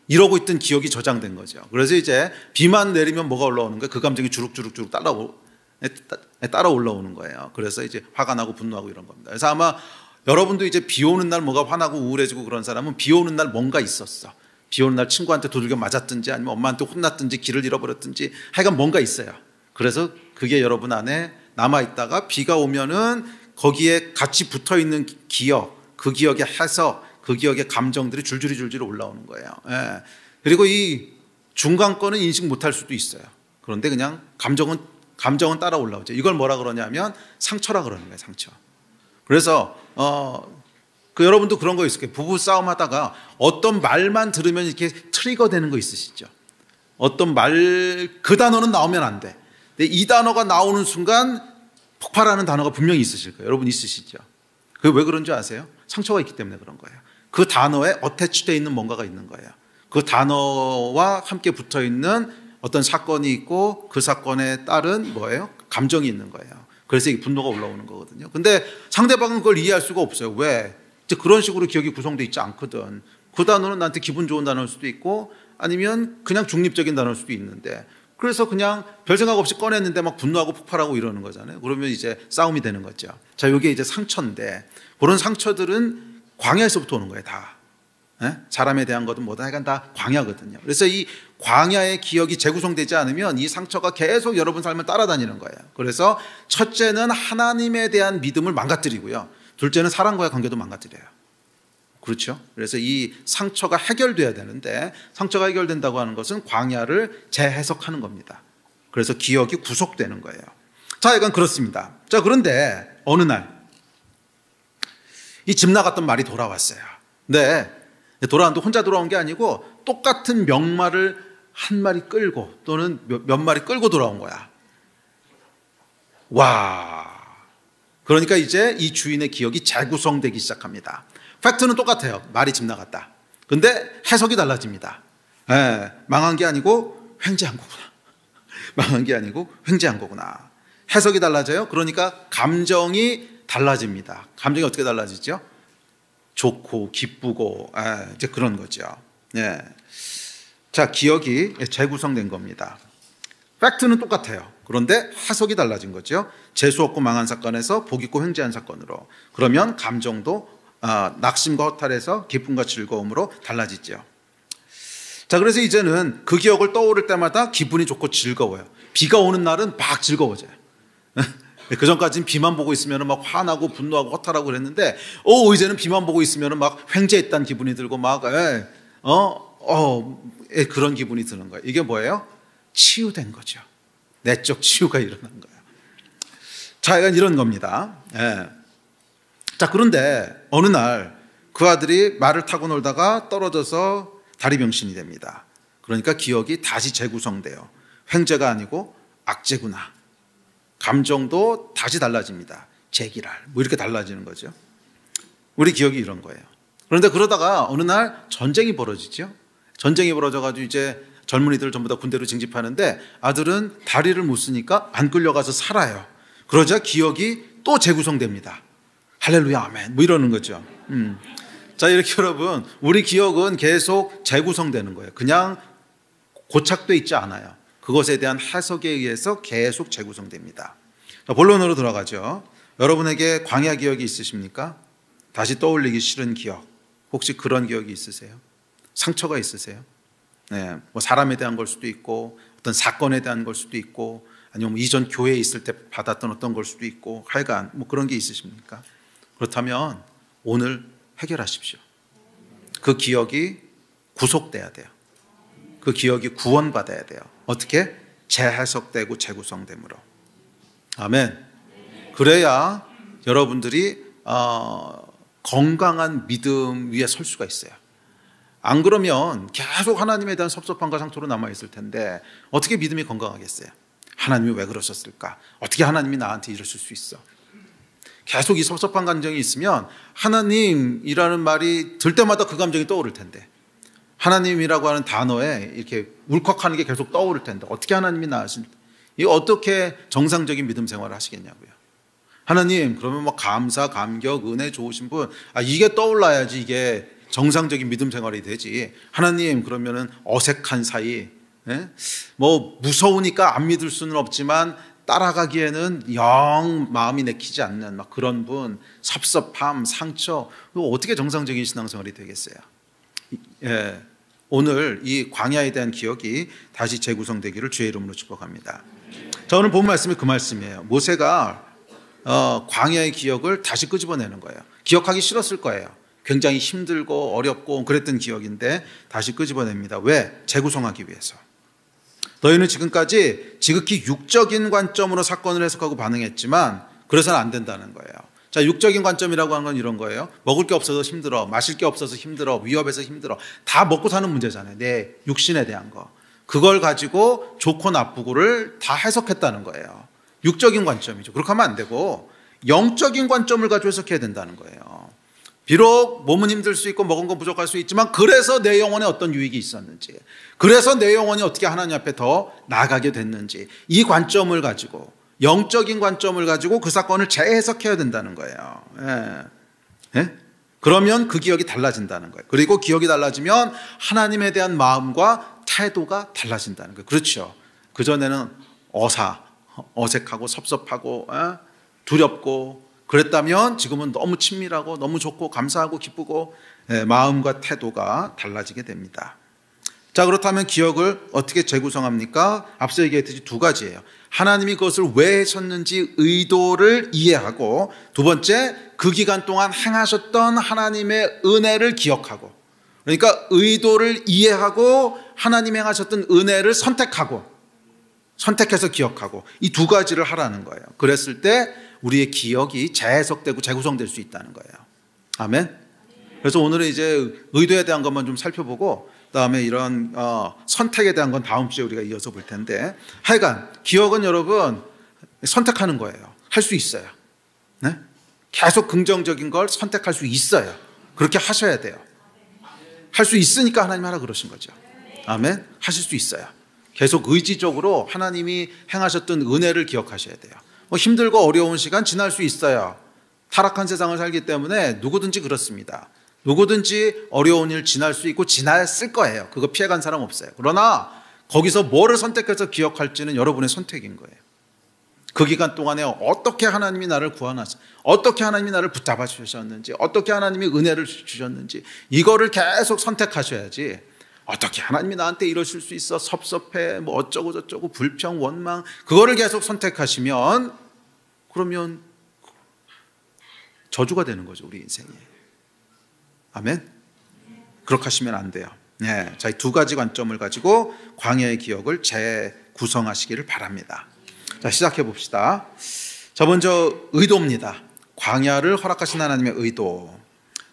이러고 있던 기억이 저장된 거죠. 그래서 이제 비만 내리면 뭐가 올라오는 거예요? 그 감정이 주룩주룩 따라 올라오는 거예요. 그래서 이제 화가 나고 분노하고 이런 겁니다. 그래서 아마 여러분도 이제 비 오는 날 뭐가 화나고 우울해지고 그런 사람은 비 오는 날 뭔가 있었어. 비 오는 날 친구한테 두들겨 맞았든지 아니면 엄마한테 혼났든지 길을 잃어버렸든지 하여간 뭔가 있어요. 그래서 그게 여러분 안에 남아있다가 비가 오면은 거기에 같이 붙어있는 기억, 그 기억의 해석, 그 기억의 감정들이 줄줄이 올라오는 거예요. 그리고 이 중간 거는 인식 못할 수도 있어요. 그런데 그냥 감정은 따라 올라오죠. 이걸 뭐라 그러냐면 상처라 그러는 거예요. 상처. 그래서 여러분도 그런 거 있을 거예요. 부부 싸움 하다가 어떤 말만 들으면 이렇게 트리거 되는 거 있으시죠? 어떤 말, 그 단어는 나오면 안 돼. 근데 이 단어가 나오는 순간 폭발하는 단어가 분명히 있으실 거예요. 여러분 있으시죠? 그게 왜 그런 줄 아세요? 상처가 있기 때문에 그런 거예요. 그 단어에 어태치되어 있는 뭔가가 있는 거예요. 그 단어와 함께 붙어 있는 어떤 사건이 있고 그 사건에 따른 뭐예요? 감정이 있는 거예요. 그래서 이 분노가 올라오는 거거든요. 근데 상대방은 그걸 이해할 수가 없어요. 왜? 이제 그런 식으로 기억이 구성되어 있지 않거든. 그 단어는 나한테 기분 좋은 단어일 수도 있고 아니면 그냥 중립적인 단어일 수도 있는데 그래서 그냥 별 생각 없이 꺼냈는데 막 분노하고 폭발하고 이러는 거잖아요. 그러면 이제 싸움이 되는 거죠. 자, 이게 이제 상처인데 그런 상처들은 광야에서부터 오는 거예요. 다. 사람에 대한 것은 뭐다 하여간 다 광야거든요. 그래서 이 광야의 기억이 재구성되지 않으면 이 상처가 계속 여러분 삶을 따라다니는 거예요. 그래서 첫째는 하나님에 대한 믿음을 망가뜨리고요. 둘째는 사람과의 관계도 망가뜨려요. 그렇죠? 그래서 이 상처가 해결돼야 되는데 상처가 해결된다고 하는 것은 광야를 재해석하는 겁니다. 그래서 기억이 구속되는 거예요. 자, 이건 그렇습니다. 자, 그런데 어느 날 이 집 나갔던 말이 돌아왔어요. 네, 돌아왔는데 혼자 돌아온 게 아니고 똑같은 명말을 한 마리 끌고 또는 몇 마리 끌고 돌아온 거야. 와, 그러니까 이제 이 주인의 기억이 재구성되기 시작합니다. 팩트는 똑같아요. 말이 집 나갔다. 근데 해석이 달라집니다. 망한 게 아니고 횡재한 거구나. 망한 게 아니고 횡재한 거구나. 해석이 달라져요. 그러니까 감정이 달라집니다. 감정이 어떻게 달라지죠? 좋고 기쁘고 이제 그런 거죠. 자, 기억이 재구성된 겁니다. 팩트는 똑같아요. 그런데 해석이 달라진 거죠. 재수없고 망한 사건에서 복 있고 횡재한 사건으로. 그러면 감정도 낙심과 허탈에서 기쁨과 즐거움으로 달라지죠. 자, 그래서 이제는 그 기억을 떠오를 때마다 기분이 좋고 즐거워요. 비가 오는 날은 막 즐거워져요. 그 전까지는 비만 보고 있으면 막 화나고 분노하고 허탈하고 그랬는데, 이제는 비만 보고 있으면 막 횡재했다는 기분이 들고 그런 기분이 드는 거예요. 이게 뭐예요? 치유된 거죠. 내적 치유가 일어난 거예요. 자, 이런 겁니다. 예. 자, 그런데 어느 날 그 아들이 말을 타고 놀다가 떨어져서 다리병신이 됩니다. 그러니까 기억이 다시 재구성돼요. 횡재가 아니고 악재구나. 감정도 다시 달라집니다. 재기랄 이렇게 달라지는 거죠. 우리 기억이 이런 거예요. 그런데 그러다가 어느 날 전쟁이 벌어지죠. 전쟁이 벌어져가지고 이제 젊은이들 전부 다 군대로 징집하는데 아들은 다리를 못 쓰니까 안 끌려가서 살아요. 그러자 기억이 또 재구성됩니다. 할렐루야 아멘 이러는 거죠. 자, 이렇게 여러분, 우리 기억은 계속 재구성되는 거예요. 그냥 고착돼 있지 않아요. 그것에 대한 해석에 의해서 계속 재구성됩니다. 자, 본론으로 들어가죠. 여러분에게 광야 기억이 있으십니까? 다시 떠올리기 싫은 기억. 혹시 그런 기억이 있으세요? 상처가 있으세요? 네, 뭐 사람에 대한 걸 수도 있고 어떤 사건에 대한 걸 수도 있고 아니면 이전 교회에 있을 때 받았던 어떤 걸 수도 있고 하여간 그런 게 있으십니까? 그렇다면 오늘 해결하십시오. 그 기억이 구속돼야 돼요. 그 기억이 구원받아야 돼요. 어떻게? 재해석되고 재구성됨으로. 아멘. 그래야 여러분들이 건강한 믿음 위에 설 수가 있어요. 안 그러면 계속 하나님에 대한 섭섭함과 상처로 남아있을 텐데 어떻게 믿음이 건강하겠어요? 하나님이 왜 그러셨을까? 어떻게 하나님이 나한테 이러실 수 있어? 계속 이 섭섭한 감정이 있으면 하나님이라는 말이 들 때마다 그 감정이 떠오를 텐데 하나님이라고 하는 단어에 이렇게 울컥하는 게 계속 떠오를 텐데 어떻게 하나님이 나으신 이 어떻게 정상적인 믿음 생활을 하시겠냐고요. 하나님 그러면 뭐 감사, 감격, 은혜 좋으신 분 이게 떠올라야지 이게 정상적인 믿음 생활이 되지. 하나님 그러면은 어색한 사이 뭐 무서우니까 안 믿을 수는 없지만 따라가기에는 영 마음이 내키지 않는 막 그런 분, 섭섭함, 상처 어떻게 정상적인 신앙생활이 되겠어요? 예, 오늘 이 광야에 대한 기억이 다시 재구성되기를 주의 이름으로 축복합니다. 자, 오늘 본 말씀이 그 말씀이에요. 모세가 광야의 기억을 다시 끄집어내는 거예요. 기억하기 싫었을 거예요. 굉장히 힘들고 어렵고 그랬던 기억인데 다시 끄집어냅니다. 왜? 재구성하기 위해서. 너희는 지금까지 지극히 육적인 관점으로 사건을 해석하고 반응했지만 그래서는 안 된다는 거예요. 자, 육적인 관점이라고 하는 건 이런 거예요. 먹을 게 없어서 힘들어, 마실 게 없어서 힘들어, 위협해서 힘들어. 다 먹고 사는 문제잖아요. 내 육신에 대한 거. 그걸 가지고 좋고 나쁘고를 다 해석했다는 거예요. 육적인 관점이죠. 그렇게 하면 안 되고 영적인 관점을 가지고 해석해야 된다는 거예요. 비록 몸은 힘들 수 있고 먹은 건 부족할 수 있지만 그래서 내 영혼에 어떤 유익이 있었는지, 그래서 내 영혼이 어떻게 하나님 앞에 더 나아가게 됐는지, 이 관점을 가지고, 영적인 관점을 가지고 그 사건을 재해석해야 된다는 거예요. 예? 그러면 그 기억이 달라진다는 거예요. 그리고 기억이 달라지면 하나님에 대한 마음과 태도가 달라진다는 거예요. 그렇죠. 그전에는 어색하고 섭섭하고 두렵고 그랬다면 지금은 너무 친밀하고 너무 좋고 감사하고 기쁘고 마음과 태도가 달라지게 됩니다. 자, 그렇다면 기억을 어떻게 재구성합니까? 앞서 얘기했듯이 두 가지예요. 하나님이 그것을 왜 하셨는지 의도를 이해하고, 두 번째 그 기간 동안 행하셨던 하나님의 은혜를 기억하고, 그러니까 의도를 이해하고 하나님이 행하셨던 은혜를 선택해서 기억하고, 이 두 가지를 하라는 거예요. 그랬을 때 우리의 기억이 재해석되고 재구성될 수 있다는 거예요. 아멘. 그래서 오늘은 이제 의도에 대한 것만 좀 살펴보고 그다음에 이런 선택에 대한 건 다음 주에 우리가 이어서 볼 텐데, 하여간 기억은 여러분 선택하는 거예요. 할 수 있어요. 네? 계속 긍정적인 걸 선택할 수 있어요. 그렇게 하셔야 돼요. 할 수 있으니까 하나님 하라 그러신 거죠. 아멘. 하실 수 있어요. 계속 의지적으로 하나님이 행하셨던 은혜를 기억하셔야 돼요. 힘들고 어려운 시간 지날 수 있어요. 타락한 세상을 살기 때문에 누구든지 그렇습니다. 누구든지 어려운 일 지날 수 있고 지났을 거예요. 그거 피해간 사람 없어요. 그러나 거기서 뭐를 선택해서 기억할지는 여러분의 선택인 거예요. 그 기간 동안에 어떻게 하나님이 나를 구원하셨는지, 어떻게 하나님이 나를 붙잡아 주셨는지, 어떻게 하나님이 은혜를 주셨는지, 이거를 계속 선택하셔야지. 어떻게 하나님이 나한테 이러실 수 있어, 섭섭해, 뭐 어쩌고 저쩌고 불평, 원망, 그거를 계속 선택하시면 그러면 저주가 되는 거죠, 우리 인생이. 아멘? 그렇게 하시면 안 돼요. 네, 자, 이 두 가지 관점을 가지고 광야의 기억을 재구성하시기를 바랍니다. 자, 시작해 봅시다. 자, 먼저 의도입니다. 광야를 허락하신 하나님의 의도.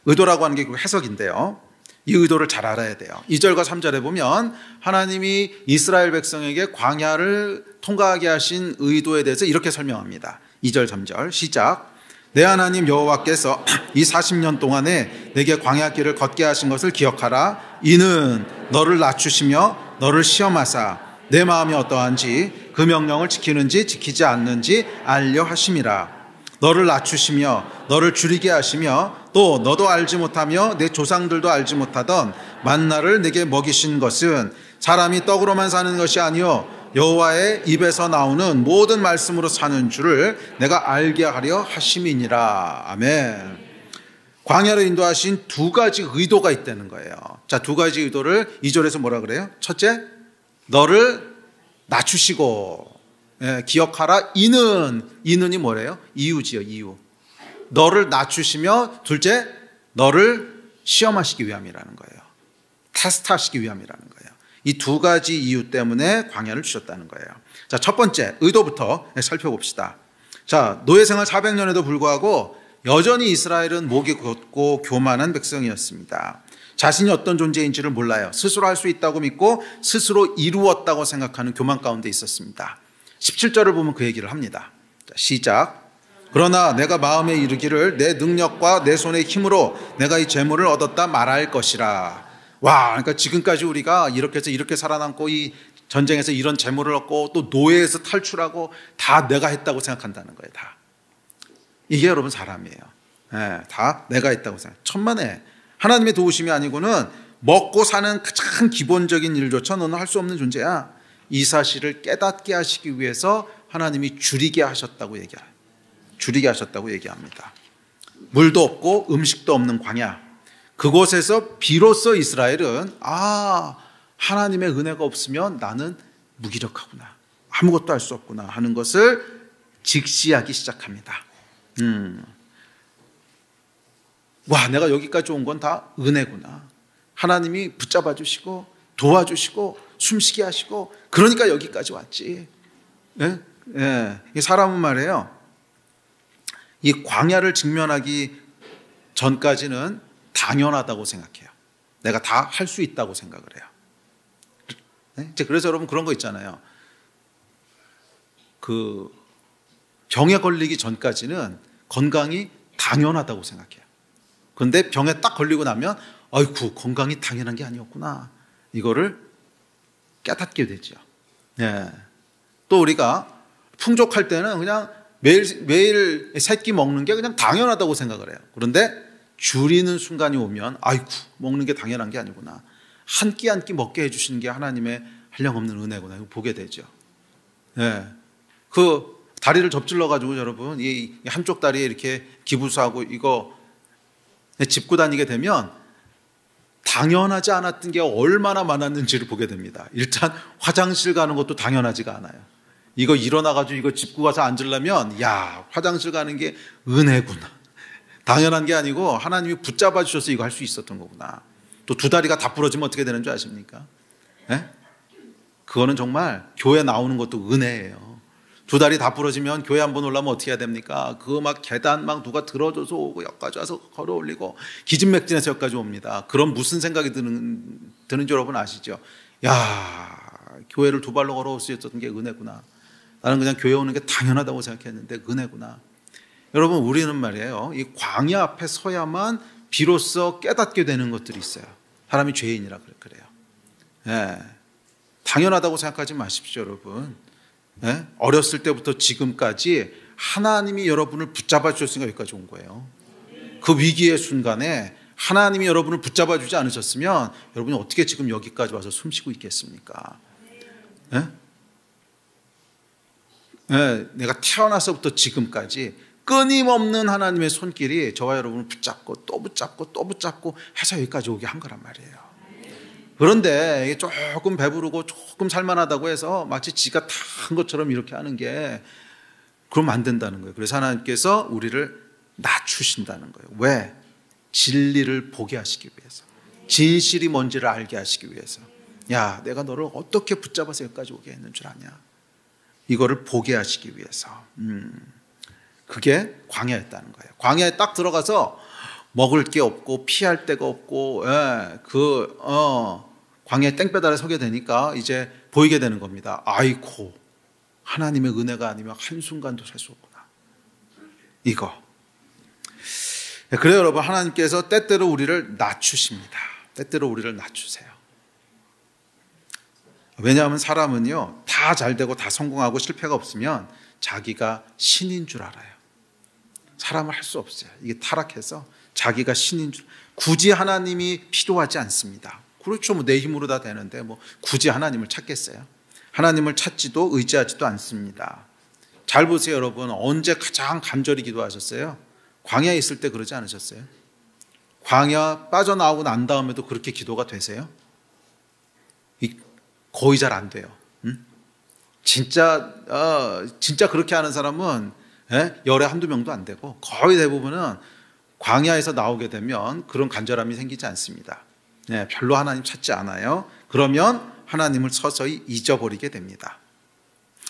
의도라고 하는 게 그 해석인데요. 이 의도를 잘 알아야 돼요. 2절과 3절에 보면 하나님이 이스라엘 백성에게 광야를 통과하게 하신 의도에 대해서 이렇게 설명합니다. 2절, 3절 시작. 내 하나님 여호와께서 이 40년 동안에 내게 광야길을 걷게 하신 것을 기억하라. 이는 너를 낮추시며 너를 시험하사 내 마음이 어떠한지 그 명령을 지키는지 지키지 않는지 알려 하심이라. 너를 낮추시며 너를 줄이게 하시며 또 너도 알지 못하며 내 조상들도 알지 못하던 만나를 내게 먹이신 것은 사람이 떡으로만 사는 것이 아니요 여호와의 입에서 나오는 모든 말씀으로 사는 줄을 내가 알게 하려 하심이니라. 아멘. 광야로 인도하신 두 가지 의도가 있다는 거예요. 자, 두 가지 의도를 2절에서 뭐라 그래요? 첫째, 너를 낮추시고 기억하라. 이는이 뭐래요? 이유지요, 이유. 너를 낮추시며 둘째, 너를 시험하시기 위함이라는 거예요. 테스트하시기 위함이라는 거예요. 이 두 가지 이유 때문에 광야를 주셨다는 거예요. 자, 첫 번째 의도부터 살펴봅시다. 자, 노예 생활 400년에도 불구하고 여전히 이스라엘은 목이 곧고 교만한 백성이었습니다. 자신이 어떤 존재인지를 몰라요. 스스로 할 수 있다고 믿고 스스로 이루었다고 생각하는 교만 가운데 있었습니다. 17절을 보면 그 얘기를 합니다. 자, 시작. 그러나 내가 마음에 이르기를 내 능력과 내 손의 힘으로 내가 이 재물을 얻었다 말할 것이라. 와, 그러니까 지금까지 우리가 이렇게 해서 이렇게 살아남고 이 전쟁에서 이런 재물을 얻고 또 노예에서 탈출하고 다 내가 했다고 생각한다는 거예요. 다. 이게 여러분 사람이에요. 네, 다 내가 했다고 생각. 천만에 하나님의 도우심이 아니고는 먹고 사는 가장 기본적인 일조차 너는 할 수 없는 존재야. 이 사실을 깨닫게 하시기 위해서 하나님이 줄이게 하셨다고 얘기합니다. 물도 없고 음식도 없는 광야. 그곳에서 비로소 이스라엘은 하나님의 은혜가 없으면 나는 무기력하구나. 아무것도 할 수 없구나 하는 것을 직시하기 시작합니다. 와, 내가 여기까지 온 건 다 은혜구나. 하나님이 붙잡아 주시고 도와주시고 숨쉬게 하시고 그러니까 여기까지 왔지. 사람은 말이에요. 이 광야를 직면하기 전까지는 당연하다고 생각해요. 내가 다 할 수 있다고 생각을 해요. 그래서 여러분 그런 거 있잖아요. 그 병에 걸리기 전까지는 건강이 당연하다고 생각해요. 그런데 병에 딱 걸리고 나면 아이고 건강이 당연한 게 아니었구나. 이거를 깨닫게 되죠. 또 우리가 풍족할 때는 그냥 매일 새끼 먹는 게 그냥 당연하다고 생각을 해요. 그런데 줄이는 순간이 오면 아이고 먹는 게 당연한 게 아니구나. 한 끼 한 끼 먹게 해주시는 게 하나님의 한량없는 은혜구나. 이거 보게 되죠. 그 다리를 접질러 가지고 여러분 이 한쪽 다리에 이렇게 기부수하고 이거 짚고 다니게 되면 당연하지 않았던 게 얼마나 많았는지를 보게 됩니다. 일단 화장실 가는 것도 당연하지가 않아요. 이거 일어나가지고 이거 짚고 가서 앉으려면 야, 화장실 가는 게 은혜구나. 당연한 게 아니고 하나님이 붙잡아 주셔서 이거 할 수 있었던 거구나. 또 두 다리가 다 부러지면 어떻게 되는 줄 아십니까? 그거는 정말 교회 나오는 것도 은혜예요. 두 다리 다 부러지면 교회 한번 올라면 어떻게 해야 됩니까? 그거 막 계단 막 누가 들어줘서 오고 여기까지 와서 걸어 올리고 기진맥진해서 여기까지 옵니다. 그럼 무슨 생각이 드는지 여러분 아시죠? 야, 교회를 두 발로 걸어올 수 있었던 게 은혜구나. 나는 그냥 교회 오는 게 당연하다고 생각했는데 은혜구나. 여러분 우리는 말이에요. 이 광야 앞에 서야만 비로소 깨닫게 되는 것들이 있어요. 사람이 죄인이라 그래요. 당연하다고 생각하지 마십시오, 여러분. 어렸을 때부터 지금까지 하나님이 여러분을 붙잡아 주셨으니까 여기까지 온 거예요. 그 위기의 순간에 하나님이 여러분을 붙잡아 주지 않으셨으면 여러분이 어떻게 지금 여기까지 와서 숨쉬고 있겠습니까? 내가 태어나서부터 지금까지 끊임없는 하나님의 손길이 저와 여러분을 붙잡고 또 붙잡고 또 붙잡고 해서 여기까지 오게 한 거란 말이에요. 그런데 이게 조금 배부르고 조금 살만하다고 해서 마치 지가 다 한 것처럼 이렇게 하는 게 그러면 안 된다는 거예요. 그래서 하나님께서 우리를 낮추신다는 거예요. 왜? 진리를 보게 하시기 위해서, 진실이 뭔지를 알게 하시기 위해서. 야, 내가 너를 어떻게 붙잡아서 여기까지 오게 했는 줄 아냐? 이거를 보게 하시기 위해서. 그게 광야였다는 거예요. 광야에 딱 들어가서 먹을 게 없고 피할 데가 없고, 광야에 땡볕 아래 서게 되니까 이제 보이게 되는 겁니다. 아이고, 하나님의 은혜가 아니면 한순간도 살 수 없구나. 이거. 그래요, 여러분. 하나님께서 때때로 우리를 낮추십니다. 때때로 우리를 낮추세요. 왜냐하면 사람은요, 다 잘되고 다 성공하고 실패가 없으면 자기가 신인 줄 알아요. 사람은 할 수 없어요. 이게 타락해서 자기가 신인 줄, 굳이 하나님이 필요하지 않습니다. 그렇죠. 뭐 내 힘으로 다 되는데 뭐 굳이 하나님을 찾겠어요? 하나님을 찾지도 의지하지도 않습니다. 잘 보세요, 여러분. 언제 가장 간절히 기도하셨어요? 광야에 있을 때 그러지 않으셨어요? 광야 빠져나오고 난 다음에도 그렇게 기도가 되세요? 거의 잘 안 돼요. 진짜 그렇게 하는 사람은 열에 한두 명도 안 되고, 거의 대부분은 광야에서 나오게 되면 그런 간절함이 생기지 않습니다. 별로 하나님 찾지 않아요. 그러면 하나님을 서서히 잊어버리게 됩니다.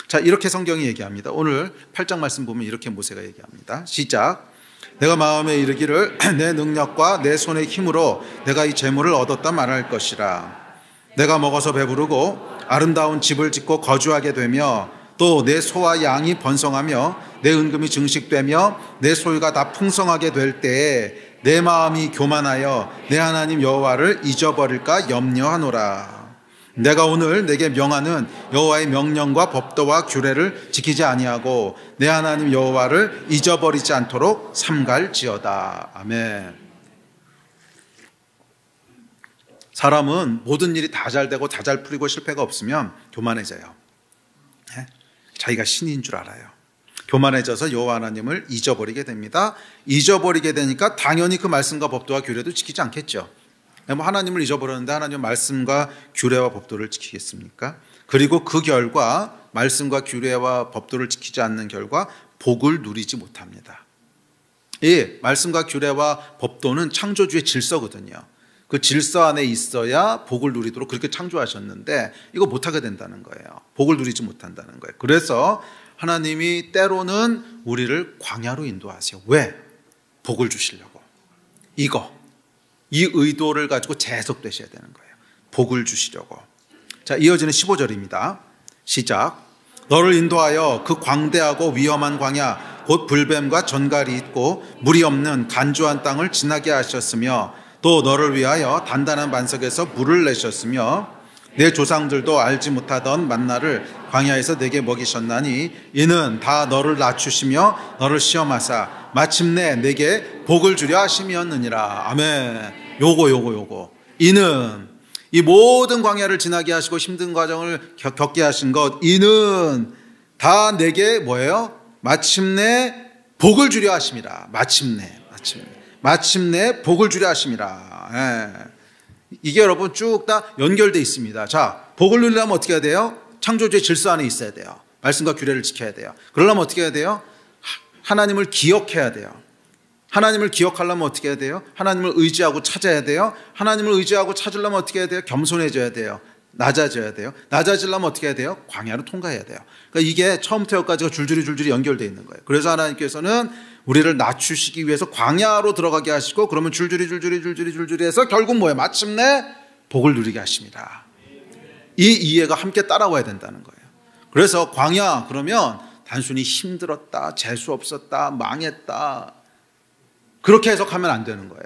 자, 이렇게 성경이 얘기합니다. 오늘 8장 말씀 보면 이렇게 모세가 얘기합니다. 시작. 내가 마음에 이르기를 내 능력과 내 손의 힘으로 내가 이 재물을 얻었다 말할 것이라. 내가 먹어서 배부르고 아름다운 집을 짓고 거주하게 되며 또 내 소와 양이 번성하며 내 은금이 증식되며 내 소유가 다 풍성하게 될 때에 내 마음이 교만하여 내 하나님 여호와를 잊어버릴까 염려하노라. 내가 오늘 내게 명하는 여호와의 명령과 법도와 규례를 지키지 아니하고 내 하나님 여호와를 잊어버리지 않도록 삼갈지어다. 아멘. 사람은 모든 일이 다 잘 되고 다 잘 풀리고 실패가 없으면 교만해져요. 자기가 신인 줄 알아요. 교만해져서 여호와 하나님을 잊어버리게 됩니다. 잊어버리게 되니까 당연히 그 말씀과 법도와 규례도 지키지 않겠죠. 하나님을 잊어버렸는데 하나님의 말씀과 규례와 법도를 지키겠습니까? 그리고 그 결과 말씀과 규례와 법도를 지키지 않는 결과 복을 누리지 못합니다. 이 말씀과 규례와 법도는 창조주의 질서거든요. 그 질서 안에 있어야 복을 누리도록 그렇게 창조하셨는데 이거 못하게 된다는 거예요. 복을 누리지 못한다는 거예요. 그래서 하나님이 때로는 우리를 광야로 인도하세요. 왜? 복을 주시려고. 이 의도를 가지고 재석되셔야 되는 거예요. 복을 주시려고. 자, 이어지는 15절입니다. 시작. 너를 인도하여 그 광대하고 위험한 광야 곧 불뱀과 전갈이 있고 물이 없는 간조한 땅을 지나게 하셨으며 또 너를 위하여 단단한 반석에서 물을 내셨으며 내 조상들도 알지 못하던 만나를 광야에서 내게 먹이셨나니 이는 다 너를 낮추시며 너를 시험하사 마침내 내게 복을 주려 하심이었느니라. 아멘. 요거 이는 이 모든 광야를 지나게 하시고 힘든 과정을 겪게 하신 것, 이는 다 내게 뭐예요? 마침내 복을 주려 하심이라. 마침내 복을 주려 하심이라. 이게 여러분 쭉 다 연결되어 있습니다. 자, 복을 누리려면 어떻게 해야 돼요? 창조주의 질서 안에 있어야 돼요. 말씀과 규례를 지켜야 돼요. 그러려면 어떻게 해야 돼요? 하나님을 기억해야 돼요. 하나님을 기억하려면 어떻게 해야 돼요? 하나님을 의지하고 찾아야 돼요. 하나님을 의지하고 찾으려면 어떻게 해야 돼요? 겸손해져야 돼요. 낮아져야 돼요. 낮아지려면 어떻게 해야 돼요? 광야로 통과해야 돼요. 그러니까 이게 처음부터 여기까지가 줄줄이 연결되어 있는 거예요. 그래서 하나님께서는 우리를 낮추시기 위해서 광야로 들어가게 하시고 그러면 줄줄이 해서 결국 뭐예요? 마침내 복을 누리게 하십니다. 이 이해가 함께 따라와야 된다는 거예요. 그래서 광야 그러면 단순히 힘들었다, 재수 없었다, 망했다 그렇게 해석하면 안 되는 거예요.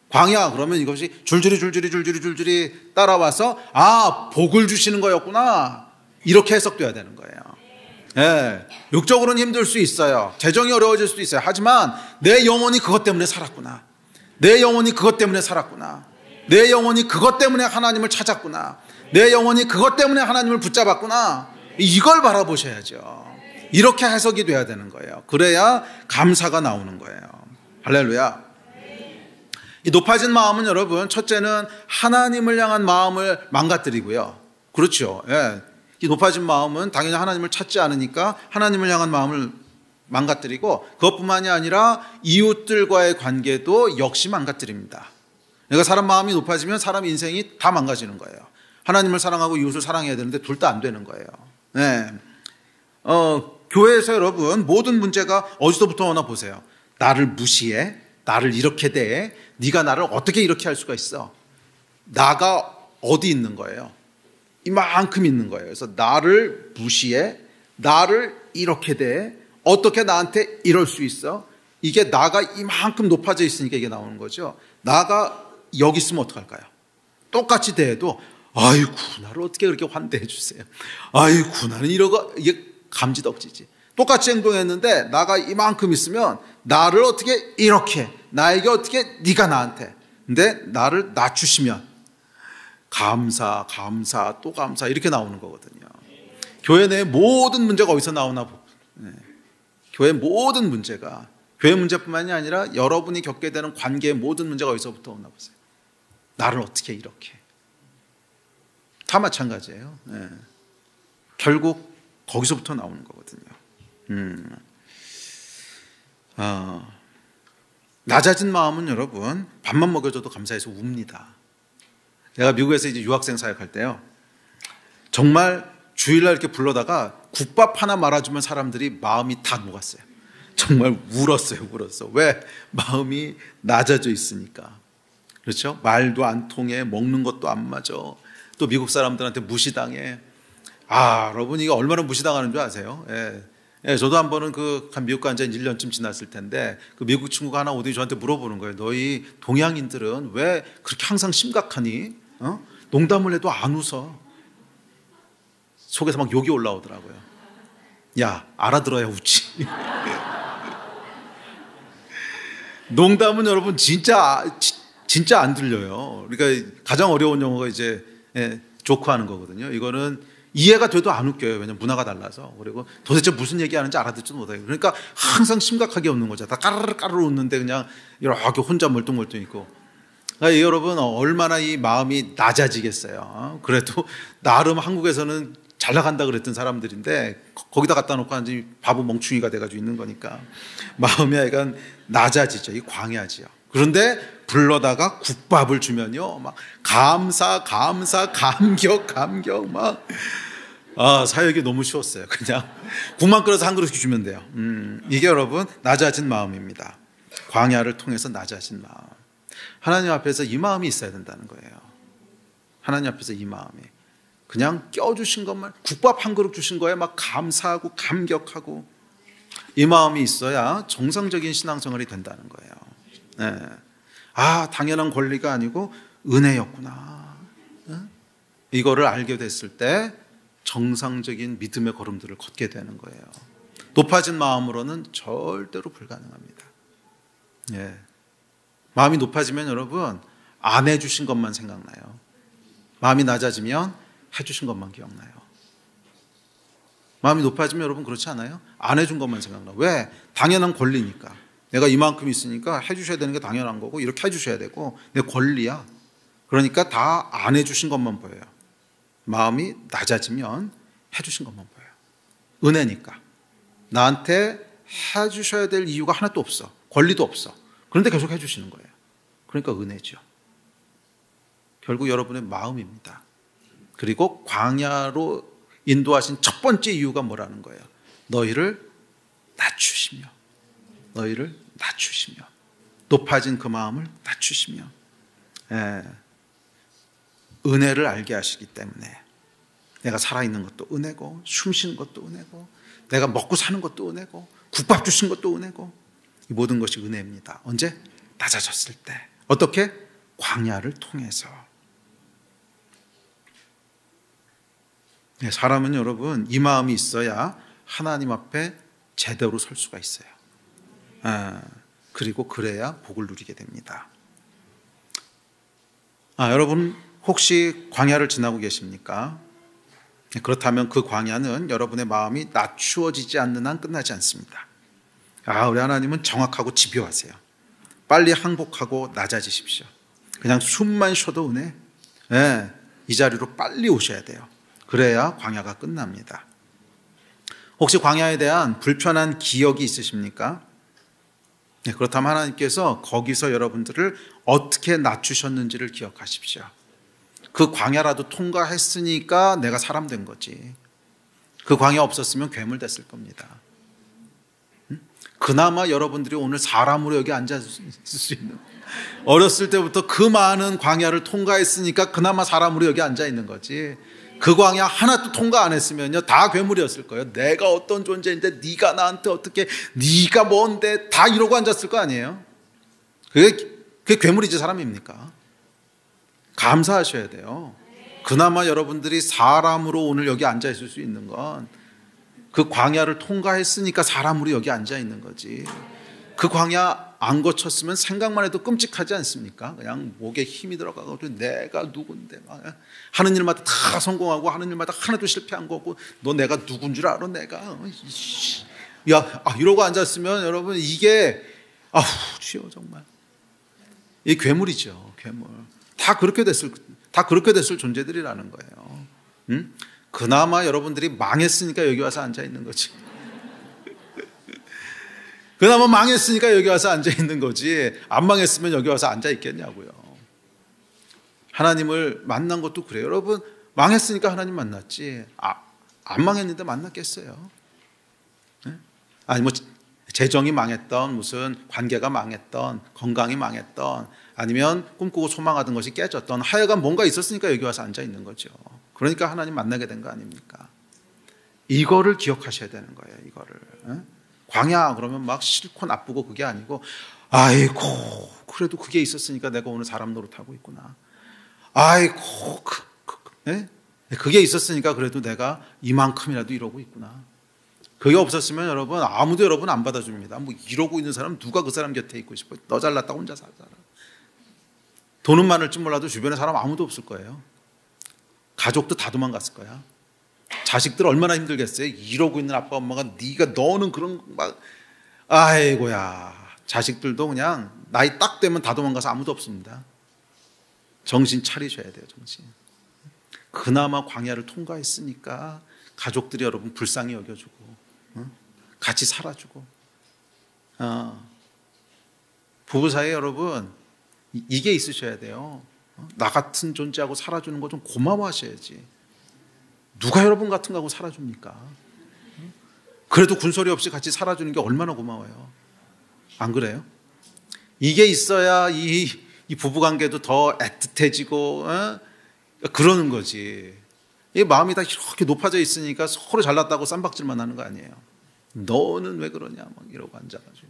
광야 그러면 이것이 줄줄이 따라와서 아, 복을 주시는 거였구나 이렇게 해석돼야 되는 거예요. 육적으로는 힘들 수 있어요. 재정이 어려워질 수도 있어요. 하지만 내 영혼이 그것 때문에 살았구나. 내 영혼이 그것 때문에 하나님을 찾았구나. 내 영혼이 그것 때문에 하나님을 붙잡았구나. 이걸 바라보셔야죠. 이렇게 해석이 돼야 되는 거예요. 그래야 감사가 나오는 거예요. 할렐루야. 이 높아진 마음은 여러분, 첫째는 하나님을 향한 마음을 망가뜨리고요. 그렇죠. 이 높아진 마음은 당연히 하나님을 찾지 않으니까 하나님을 향한 마음을 망가뜨리고 그것뿐만이 아니라 이웃들과의 관계도 역시 망가뜨립니다. 그러니까 사람 마음이 높아지면 사람 인생이 다 망가지는 거예요. 하나님을 사랑하고 이웃을 사랑해야 되는데 둘 다 안 되는 거예요. 네. 교회에서 여러분 모든 문제가 어디서부터 오나 보세요. 나를 무시해, 나를 이렇게 대해, 네가 나를 어떻게 이렇게 할 수가 있어. 나가 어디 있는 거예요? 이만큼 있는 거예요. 그래서 나를 무시해, 나를 이렇게 대해, 어떻게 나한테 이럴 수 있어? 이게 나가 이만큼 높아져 있으니까 이게 나오는 거죠. 나가 여기 있으면 어떡할까요? 똑같이 대해도 아이고 나를 어떻게 그렇게 환대해 주세요. 아이고 나는 이러고 이게 감지덕지지. 똑같이 행동했는데 나가 이만큼 있으면 나를 어떻게 이렇게 나에게 어떻게 네가 나한테 근데 나를 낮추시면 감사 감사 또 감사 이렇게 나오는 거거든요. 교회 내 모든 문제가 어디서 나오나 교회 모든 문제가 교회 문제뿐만이 아니라 여러분이 겪게 되는 관계의 모든 문제가 어디서부터 오나 보세요. 나를 어떻게 이렇게 다 마찬가지예요. 결국 거기서부터 나오는 거거든요. 낮아진 마음은 여러분 밥만 먹여줘도 감사해서 웁니다. 내가 미국에서 이제 유학생 사역할 때요, 정말 주일날 이렇게 불러다가 국밥 하나 말아주면 사람들이 마음이 다 녹았어요. 정말 울었어요. 왜? 마음이 낮아져 있으니까. 그렇죠? 말도 안 통해, 먹는 것도 안 맞아. 또 미국 사람들한테 무시당해. 여러분 이거 얼마나 무시당하는 줄 아세요? 저도 한 번은 미국 간 지 1년쯤 지났을 텐데 그 미국 친구가 하나 오더니 저한테 물어보는 거예요. 너희 동양인들은 왜 그렇게 항상 심각하니? 농담을 해도 안 웃어. 속에서 막 욕이 올라오더라고요. 야, 알아들어야 웃지. 농담은 여러분 진짜 안 들려요. 그러니까 가장 어려운 용어가 이제 조크하는 거거든요. 이거는 이해가 돼도 안 웃겨요. 왜냐면 문화가 달라서. 그리고 도대체 무슨 얘기하는지 알아듣지도 못해요. 그러니까 항상 심각하게 웃는 거죠. 다 까르르 웃는데 그냥 이렇게 혼자 멀뚱멀뚱 있고. 그러니까 여러분 얼마나 이 마음이 낮아지겠어요. 그래도 나름 한국에서는 잘 나간다 그랬던 사람들인데 거기다 갖다 놓고 완전히 바보 멍충이가 돼가지고 있는 거니까 마음이 약간 낮아지죠. 이 광야지요. 그런데 불러다가 국밥을 주면요, 막 감사 감격 막 사역이 너무 쉬웠어요. 그냥 국만 끓여서 한 그릇씩 주면 돼요. 이게 여러분 낮아진 마음입니다. 광야를 통해서 낮아진 마음. 하나님 앞에서 이 마음이 있어야 된다는 거예요. 하나님 앞에서 이 마음이 그냥 껴주신 것만, 국밥 한 그릇 주신 거에 막 감사하고 감격하고 이 마음이 있어야 정상적인 신앙생활이 된다는 거예요. 당연한 권리가 아니고 은혜였구나. 이거를 알게 됐을 때 정상적인 믿음의 걸음들을 걷게 되는 거예요. 높아진 마음으로는 절대로 불가능합니다. 마음이 높아지면 여러분 안 해주신 것만 생각나요. 마음이 낮아지면 해주신 것만 기억나요. 마음이 높아지면 여러분 그렇지 않아요? 안 해준 것만 생각나. 왜? 당연한 권리니까. 내가 이만큼 있으니까 해주셔야 되는 게 당연한 거고 이렇게 해주셔야 되고 내 권리야. 그러니까 다 안 해주신 것만 보여요. 마음이 낮아지면 해주신 것만 보여요. 은혜니까. 나한테 해주셔야 될 이유가 하나도 없어. 권리도 없어. 그런데 계속 해주시는 거예요. 그러니까 은혜죠. 결국 여러분의 마음입니다. 그리고 광야로 인도하신 첫 번째 이유가 뭐라는 거예요? 너희를 낮추시며 높아진 그 마음을 낮추시며 은혜를 알게 하시기 때문에 내가 살아있는 것도 은혜고 숨 쉬는 것도 은혜고 내가 먹고 사는 것도 은혜고 국밥 주신 것도 은혜고 이 모든 것이 은혜입니다. 언제? 낮아졌을 때. 어떻게? 광야를 통해서. 사람은 여러분 이 마음이 있어야 하나님 앞에 제대로 설 수가 있어요. 그리고 그래야 복을 누리게 됩니다. 여러분 혹시 광야를 지나고 계십니까? 그렇다면 그 광야는 여러분의 마음이 낮추어지지 않는 한 끝나지 않습니다. 우리 하나님은 정확하고 집요하세요. 빨리 항복하고 낮아지십시오. 그냥 숨만 쉬어도 은혜. 이 자리로 빨리 오셔야 돼요. 그래야 광야가 끝납니다. 혹시 광야에 대한 불편한 기억이 있으십니까? 네, 그렇다면 하나님께서 거기서 여러분들을 어떻게 낮추셨는지를 기억하십시오. 그 광야라도 통과했으니까 내가 사람 된 거지. 그 광야 없었으면 괴물 됐을 겁니다. 그나마 여러분들이 오늘 사람으로 여기 앉아 있을 수 있는, 어렸을 때부터 그 많은 광야를 통과했으니까 그나마 사람으로 여기 앉아 있는 거지. 그 광야 하나도 통과 안 했으면요 다 괴물이었을 거예요. 내가 어떤 존재인데 네가 나한테 어떻게, 네가 뭔데, 다 이러고 앉았을 거 아니에요. 그게 괴물이지 사람입니까? 감사하셔야 돼요. 그나마 여러분들이 사람으로 오늘 여기 앉아 있을 수 있는 건 그 광야를 통과했으니까 사람으로 여기 앉아 있는 거지. 그 광야 안 거쳤으면 생각만 해도 끔찍하지 않습니까? 그냥 목에 힘이 들어가고 내가 누군데 막 하는 일마다 다 성공하고 하는 일마다 하나도 실패한 거고, 너 내가 누군 줄 알아 내가? 야, 이러고 앉았으면 여러분 이게 주여 정말 이 괴물이죠. 괴물. 다 그렇게 됐을 존재들이라는 거예요. 응? 그나마 여러분들이 망했으니까 여기 와서 앉아 있는 거지. 그나마 망했으니까 여기 와서 앉아 있는 거지. 안 망했으면 여기 와서 앉아 있겠냐고요. 하나님을 만난 것도 그래요. 여러분 망했으니까 하나님 만났지. 안 망했는데 만났겠어요? 네? 아니 뭐 재정이 망했던, 무슨 관계가 망했던, 건강이 망했던, 아니면 꿈꾸고 소망하던 것이 깨졌던, 하여간 뭔가 있었으니까 여기 와서 앉아 있는 거죠. 그러니까 하나님 만나게 된 거 아닙니까? 이거를 기억하셔야 되는 거예요. 이거를. 광야 그러면 막 싫고 나쁘고 그게 아니고, 아이고 그래도 그게 있었으니까 내가 오늘 사람 노릇하고 있구나. 아이고 그게 있었으니까 그래도 내가 이만큼이라도 이러고 있구나. 그게 없었으면 여러분 아무도 여러분 안 받아줍니다. 뭐 이러고 있는 사람 누가 그 사람 곁에 있고 싶어요? 너 잘났다 혼자 살아. 돈은 많을 줄 몰라도 주변에 사람 아무도 없을 거예요. 가족도 다 도망갔을 거야. 자식들 얼마나 힘들겠어요. 이러고 있는 아빠 엄마가 너는 그런 막, 아이고야. 자식들도 그냥 나이 딱 되면 다 도망가서 아무도 없습니다. 정신 차리셔야 돼요. 정신. 그나마 광야를 통과했으니까 가족들이 여러분 불쌍히 여겨주고 같이 살아주고, 부부 사이에 여러분 이게 있으셔야 돼요. 나 같은 존재하고 살아주는 거 좀 고마워하셔야지. 누가 여러분 같은 거하고 살아줍니까? 그래도 군소리 없이 같이 살아주는 게 얼마나 고마워요. 안 그래요? 이게 있어야 이 부부관계도 더 애틋해지고 그러는 거지. 이 마음이 다 이렇게 높아져 있으니까 서로 잘났다고 쌈박질만 하는 거 아니에요. 너는 왜 그러냐 막 이러고 앉아가지고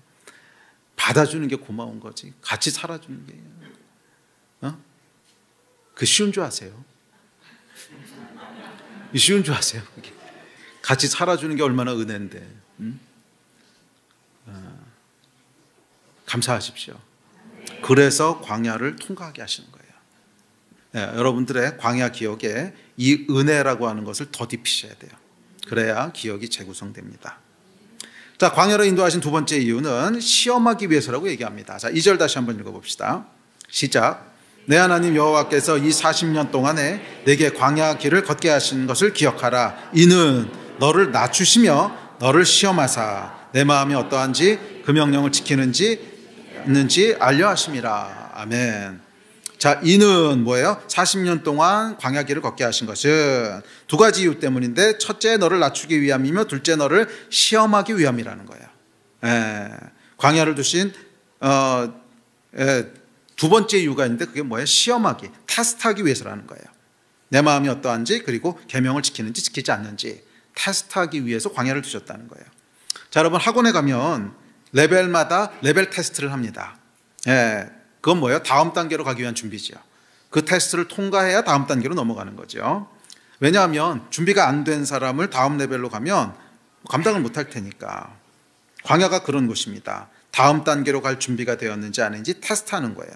받아주는 게 고마운 거지. 같이 살아주는 게. 그 쉬운 줄 아세요? 쉬운 줄 아세요? 같이 살아주는 게 얼마나 은혜인데. 감사하십시오. 그래서 광야를 통과하게 하시는 거예요. 네, 여러분들의 광야 기억에 이 은혜라고 하는 것을 덧입히셔야 돼요. 그래야 기억이 재구성됩니다. 자, 광야로 인도하신 두 번째 이유는 시험하기 위해서라고 얘기합니다. 자, 2절 다시 한번 읽어봅시다. 시작. 내 하나님 여호와께서 이 40년 동안에 내게 광야 길을 걷게 하신 것을 기억하라. 이는 너를 낮추시며 너를 시험하사 내 마음이 어떠한지 그 명령을 지키는지 알려 하심이라. 아멘. 자, 이는 뭐예요? 40년 동안 광야 길을 걷게 하신 것은 두 가지 이유 때문인데, 첫째 너를 낮추기 위함이며 둘째 너를 시험하기 위함이라는 거예요. 광야를 두신 두 번째 이유가 있는데 그게 뭐예요? 시험하기, 테스트하기 위해서라는 거예요. 내 마음이 어떠한지, 그리고 계명을 지키는지 지키지 않는지 테스트하기 위해서 광야를 두셨다는 거예요. 자, 여러분 학원에 가면 레벨마다 레벨 테스트를 합니다. 그건 뭐예요? 다음 단계로 가기 위한 준비죠. 그 테스트를 통과해야 다음 단계로 넘어가는 거죠. 왜냐하면 준비가 안 된 사람을 다음 레벨로 가면 감당을 못할 테니까. 광야가 그런 곳입니다. 다음 단계로 갈 준비가 되었는지 아닌지 테스트하는 거예요.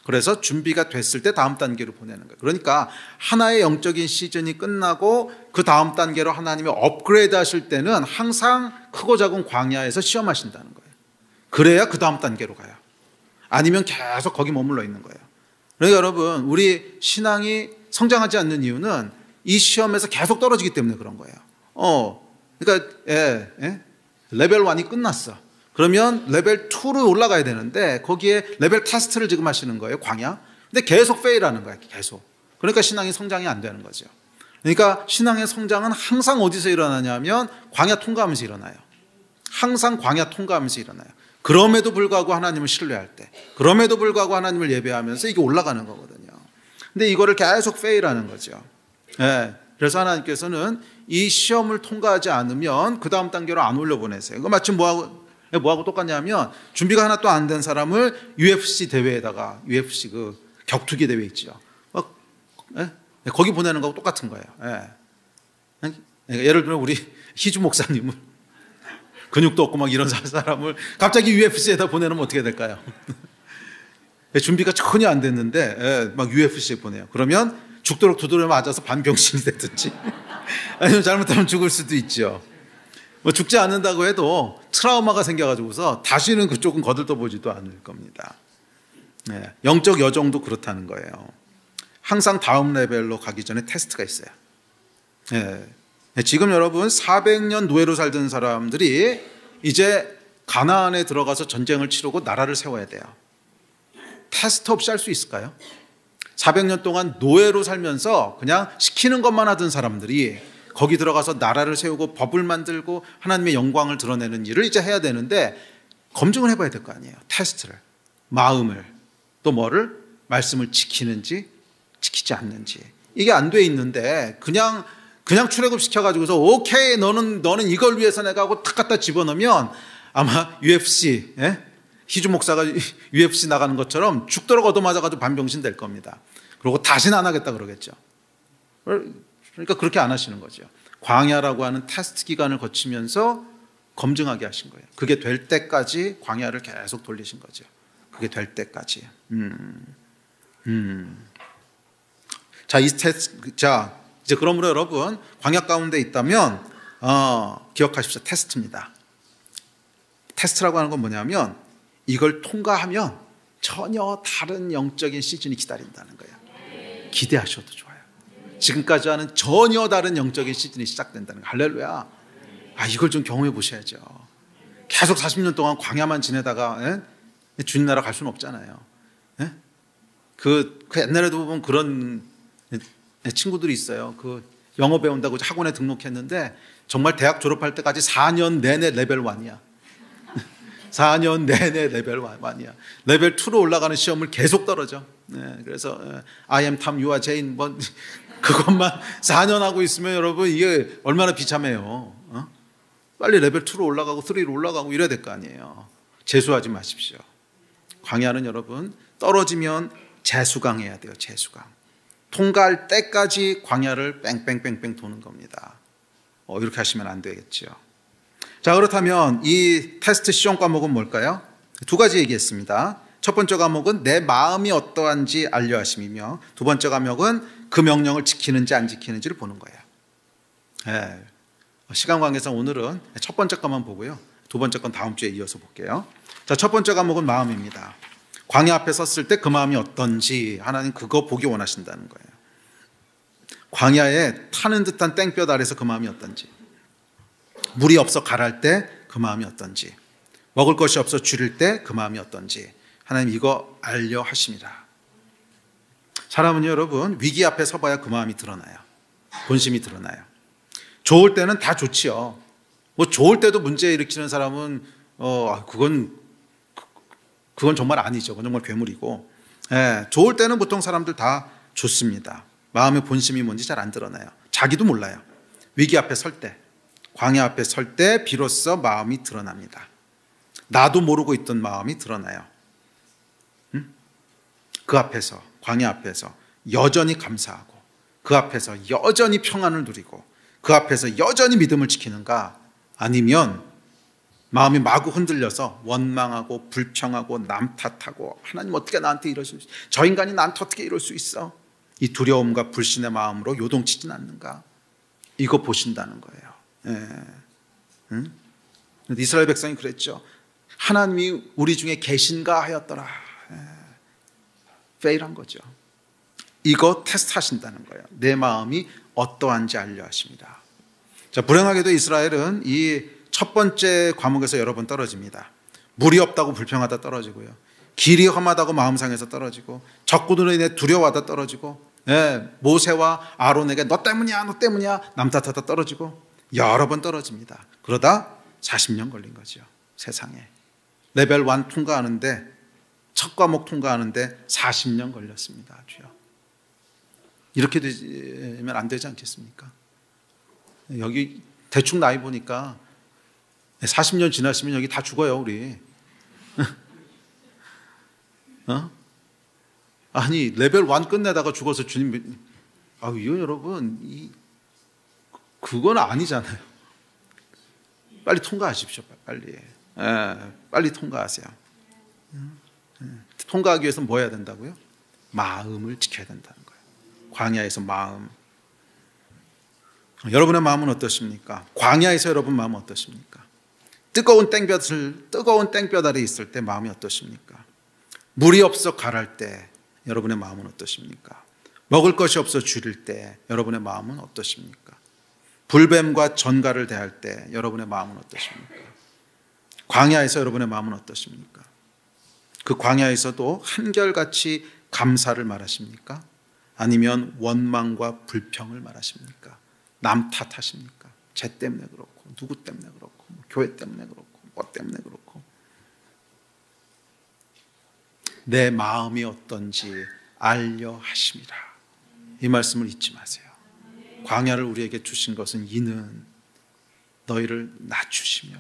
그래서 준비가 됐을 때 다음 단계로 보내는 거예요. 그러니까 하나의 영적인 시즌이 끝나고 그 다음 단계로 하나님이 업그레이드 하실 때는 항상 크고 작은 광야에서 시험하신다는 거예요. 그래야 그 다음 단계로 가요. 아니면 계속 거기 머물러 있는 거예요. 그러니까 여러분, 우리 신앙이 성장하지 않는 이유는 이 시험에서 계속 떨어지기 때문에 그런 거예요. 그러니까 레벨 1이 끝났어. 그러면 레벨 2로 올라가야 되는데 거기에 레벨 테스트를 지금 하시는 거예요. 광야. 근데 계속 페일하는 거예요. 계속. 그러니까 신앙의 성장이 안 되는 거죠. 그러니까 신앙의 성장은 항상 어디서 일어나냐면 광야 통과하면서 일어나요. 항상 광야 통과하면서 일어나요. 그럼에도 불구하고 하나님을 신뢰할 때, 그럼에도 불구하고 하나님을 예배하면서 이게 올라가는 거거든요. 근데 이거를 계속 페일하는 거죠. 그래서 하나님께서는 이 시험을 통과하지 않으면 그 다음 단계로 안 올려보내세요. 이거 마치 뭐하고 똑같냐면 준비가 하나 또 안 된 사람을 UFC 대회에다가 UFC 그 격투기 대회 있죠. 거기 보내는 거하고 똑같은 거예요. 예를 들면 우리 희주 목사님을 근육도 없고 막 이런 사람을 갑자기 UFC에다 보내면 어떻게 될까요? 준비가 전혀 안 됐는데 막 UFC에 보내요. 그러면 죽도록 두드려 맞아서 반병신이 됐든지 아니면 잘못하면 죽을 수도 있죠. 뭐 죽지 않는다고 해도 트라우마가 생겨가지고서 다시는 그쪽은 거들떠보지도 않을 겁니다. 영적 여정도 그렇다는 거예요. 항상 다음 레벨로 가기 전에 테스트가 있어요. 지금 여러분 400년 노예로 살던 사람들이 이제 가나안에 들어가서 전쟁을 치르고 나라를 세워야 돼요. 테스트 없이 할 수 있을까요? 400년 동안 노예로 살면서 그냥 시키는 것만 하던 사람들이 거기 들어가서 나라를 세우고 법을 만들고 하나님의 영광을 드러내는 일을 이제 해야 되는데 검증을 해봐야 될 거 아니에요. 테스트를. 마음을. 또 뭐를? 말씀을 지키는지 지키지 않는지. 이게 안 돼 있는데 그냥 출애굽시켜가지고서 오케이 너는 이걸 위해서 내가 하고 탁 갖다 집어넣으면 아마 UFC 희주 목사가 UFC 나가는 것처럼 죽도록 얻어맞아가지고 반병신 될 겁니다. 그리고 다시는 안 하겠다 그러겠죠. 그러니까 그렇게 안 하시는 거죠. 광야라고 하는 테스트 기간을 거치면서 검증하게 하신 거예요. 그게 될 때까지 광야를 계속 돌리신 거죠. 그게 될 때까지. 자, 이제 그러므로 여러분 광야 가운데 있다면 기억하십시오. 테스트입니다. 테스트라고 하는 건 뭐냐면 이걸 통과하면 전혀 다른 영적인 시즌이 기다린다는 거예요. 기대하셔도 좋아요. 지금까지 하는 전혀 다른 영적인 시즌이 시작된다는 거예요. 할렐루야. 이걸 좀 경험해 보셔야죠. 계속 40년 동안 광야만 지내다가 주님 나라 갈 수는 없잖아요. 그 옛날에도 보면 그런 친구들이 있어요. 그 영어 배운다고 학원에 등록했는데 정말 대학 졸업할 때까지 4년 내내 레벨 1이야. 4년 내내 레벨 1이야. 레벨 2로 올라가는 시험을 계속 떨어져. 그래서 I am Tom, you are Jane 뭐 그것만 4년 하고 있으면 여러분 이게 얼마나 비참해요. 빨리 레벨 2로 올라가고 3로 올라가고 이래야 될 거 아니에요. 재수하지 마십시오. 광야는 여러분 떨어지면 재수강해야 돼요. 재수강. 통과할 때까지 광야를 뺑뺑뺑뺑 도는 겁니다. 이렇게 하시면 안 되겠죠. 자, 그렇다면 이 테스트 시험 과목은 뭘까요? 두 가지 얘기했습니다. 첫 번째 과목은 내 마음이 어떠한지 알려 하심이며 두 번째 과목은 그 명령을 지키는지 안 지키는지를 보는 거예요. 시간 관계상 오늘은 첫 번째 것만 보고요. 두 번째 건 다음 주에 이어서 볼게요. 자, 첫 번째 과목은 마음입니다. 광야 앞에 섰을 때 그 마음이 어떤지 하나님 그거 보기 원하신다는 거예요. 광야에 타는 듯한 땡볕 아래서 그 마음이 어떤지, 물이 없어 가랄 때 그 마음이 어떤지, 먹을 것이 없어 줄일 때 그 마음이 어떤지 하나님 이거 알려 하심이라. 사람은 여러분 위기 앞에 서봐야 그 마음이 드러나요. 본심이 드러나요. 좋을 때는 다 좋지요. 뭐 좋을 때도 문제 일으키는 사람은 그건 정말 아니죠. 그건 정말 괴물이고. 좋을 때는 보통 사람들 다 좋습니다. 마음의 본심이 뭔지 잘 안 드러나요. 자기도 몰라요. 위기 앞에 설 때, 광야 앞에 설 때 비로소 마음이 드러납니다. 나도 모르고 있던 마음이 드러나요. 그 앞에서, 광야 앞에서 여전히 감사하고 그 앞에서 여전히 평안을 누리고 그 앞에서 여전히 믿음을 지키는가, 아니면 마음이 마구 흔들려서 원망하고 불평하고 남 탓하고 하나님 어떻게 나한테 이럴 수 있어, 저 인간이 나한테 어떻게 이럴 수 있어, 이 두려움과 불신의 마음으로 요동치진 않는가, 이거 보신다는 거예요. 이스라엘 백성이 그랬죠. 하나님이 우리 중에 계신가 하였더라. 페일한 거죠. 이거 테스트 하신다는 거예요. 내 마음이 어떠한지 알려 하십니다. 자, 불행하게도 이스라엘은 이 첫 번째 과목에서 여러 번 떨어집니다. 물이 없다고 불평하다 떨어지고요. 길이 험하다고 마음 상해서 떨어지고, 적군으로 인해 두려워하다 떨어지고, 모세와 아론에게 너 때문이야 너 때문이야 남 탓하다 떨어지고 여러 번 떨어집니다. 그러다 40년 걸린 거죠. 세상에 레벨 1 통과하는데, 첫 과목 통과하는데 40년 걸렸습니다. 아주요. 이렇게 되면 안 되지 않겠습니까? 여기 대충 나이 보니까 40년 지났으면 여기 다 죽어요, 우리. 아니, 레벨 1 끝내다가 죽어서 주님, 이거 여러분, 그건 아니잖아요. 빨리 통과하십시오, 빨리. 빨리 통과하세요. 통과하기 위해서는 뭐 해야 된다고요? 마음을 지켜야 된다는 거예요. 광야에서 마음. 여러분의 마음은 어떠십니까? 광야에서 여러분 마음은 어떠십니까? 뜨거운 땡볕 아래 있을 때 마음이 어떠십니까? 물이 없어 가랄 때 여러분의 마음은 어떠십니까? 먹을 것이 없어 줄일 때 여러분의 마음은 어떠십니까? 불뱀과 전갈을 대할 때 여러분의 마음은 어떠십니까? 광야에서 여러분의 마음은 어떠십니까? 그 광야에서도 한결같이 감사를 말하십니까? 아니면 원망과 불평을 말하십니까? 남 탓하십니까? 쟤 때문에 그렇고, 누구 때문에 그렇고, 교회 때문에 그렇고, 뭐 때문에 그렇고. 내 마음이 어떤지 알려 하심이라. 이 말씀을 잊지 마세요. 광야를 우리에게 주신 것은 이는 너희를 낮추시며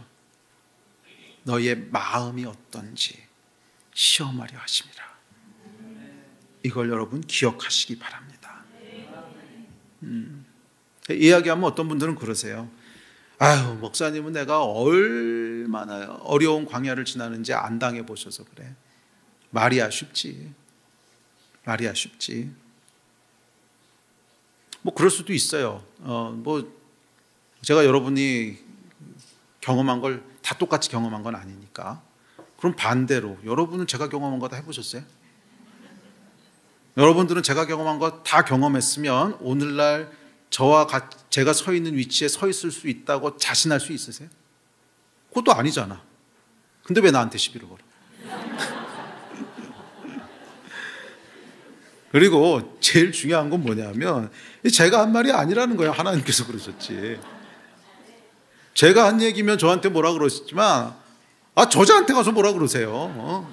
너희의 마음이 어떤지 시험하려 하심이라. 이걸 여러분 기억하시기 바랍니다. 이야기하면 어떤 분들은 그러세요. 아유, 목사님은 내가 얼마나 어려운 광야를 지나는지 안 당해보셔서 그래. 말이야 쉽지. 말이야 쉽지. 뭐 그럴 수도 있어요. 제가 여러분이 경험한 걸 다 똑같이 경험한 건 아니니까. 그럼 반대로 여러분은 제가 경험한 거 다 해보셨어요? 여러분들은 제가 경험한 거 다 경험했으면 오늘날 제가 서 있는 위치에 서 있을 수 있다고 자신할 수 있으세요? 그것도 아니잖아. 근데 왜 나한테 시비를 걸어? 그리고 제일 중요한 건 뭐냐면 제가 한 말이 아니라는 거예요. 하나님께서 그러셨지. 제가 한 얘기면 저한테 뭐라 그러시지만 저자한테 가서 뭐라 그러세요?